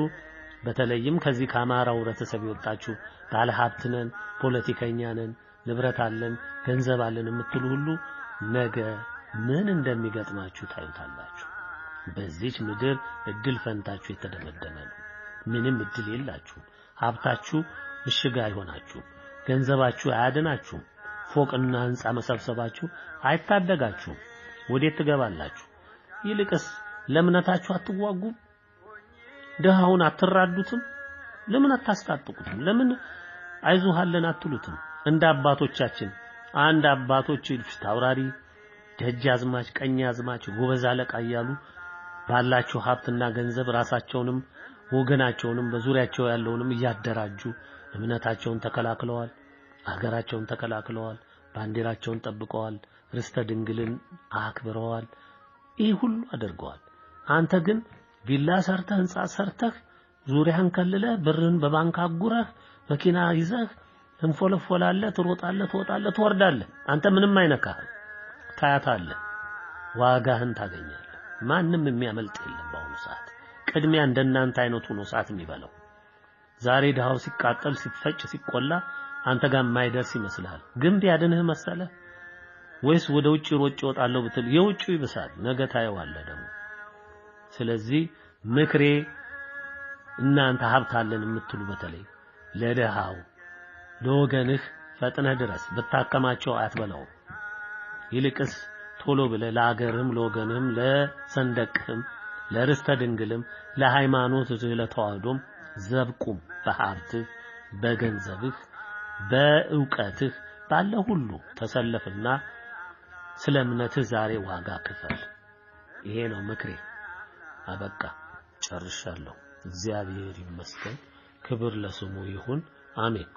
በተለይም ከዚህ ከአማራው ህብረተሰብ የወጣችሁ ባለ ሀብት ነን ፖለቲከኛ ነን ንብረት አለን ገንዘብ አለን የምትሉ ሁሉ ነገ ምን እንደሚገጥማችሁ ታዩታላችሁ። በዚህች ምድር እድል ፈንታችሁ የተደመደመ ነው። ምንም እድል የላችሁ። ሀብታችሁ ምሽግ አይሆናችሁ። ገንዘባችሁ አያድናችሁ። ፎቅና ህንጻ መሰብሰባችሁ አይታደጋችሁ። ወዴት ትገባላችሁ? ይልቅስ ለእምነታችሁ አትዋጉም? ደሃውን አትራዱትም? ለምን አታስታጥቁትም? ለምን አይዞሃለን አትሉትም? እንደ አባቶቻችን አንድ አባቶች ታውራሪ ደጃዝማች ቀኛዝማች ጎበዝ አለቃ እያሉ ባላቸው ሀብትና ገንዘብ ራሳቸውንም ወገናቸውንም በዙሪያቸው ያለውንም እያደራጁ እምነታቸውን ተከላክለዋል፣ ሀገራቸውን ተከላክለዋል፣ ባንዲራቸውን ጠብቀዋል፣ ርስተ ድንግልን አክብረዋል። ይህ ሁሉ አድርገዋል። አንተ ግን ቪላ ሰርተህ ህንጻ ሰርተህ ዙሪያን ከልለህ ብርን በባንክ አጉረህ መኪና ይዘህ እንፎለፎላለህ፣ ትሮጣለህ፣ ትወጣለህ፣ ትወርዳለህ። አንተ ምንም አይነካህ። ታያታለህ፣ ዋጋህን ታገኛለህ። ማንም የሚያመልጥ የለም። በአሁኑ ሰዓት ቅድሚያ እንደናንተ አይነቱ ነው ሰዓት የሚበላው። ዛሬ ድሃው ሲቃጠል ሲፈጭ ሲቆላ አንተ ጋር የማይደርስ ይመስልሃል። ግንብ ያድንህ መሰለህ ወይስ ወደ ውጪ ሮጭ ወጣለው ብትል የውጪው ይብሳል። ነገ ታየዋለህ ደግሞ። ስለዚህ ምክሬ እናንተ ሀብታለን የምትሉ በተለይ ለደሃው ለወገንህ ፈጥነህ ድረስ ብታከማቸው አትበላው። ይልቅስ ቶሎ ብለህ ለአገርህም ለወገንህም ለሰንደቅህም ለርስተ ድንግልም ለሃይማኖትህ ለተዋህዶም ዘብቁም። በሀብትህ በገንዘብህ በእውቀትህ ባለ ሁሉ ተሰለፍና ስለ እምነትህ ዛሬ ዋጋ ክፈል። ይሄ ነው ምክሬ። አበቃ ጨርሻለሁ። እግዚአብሔር ይመስገን። ክብር ለስሙ ይሁን። አሜን።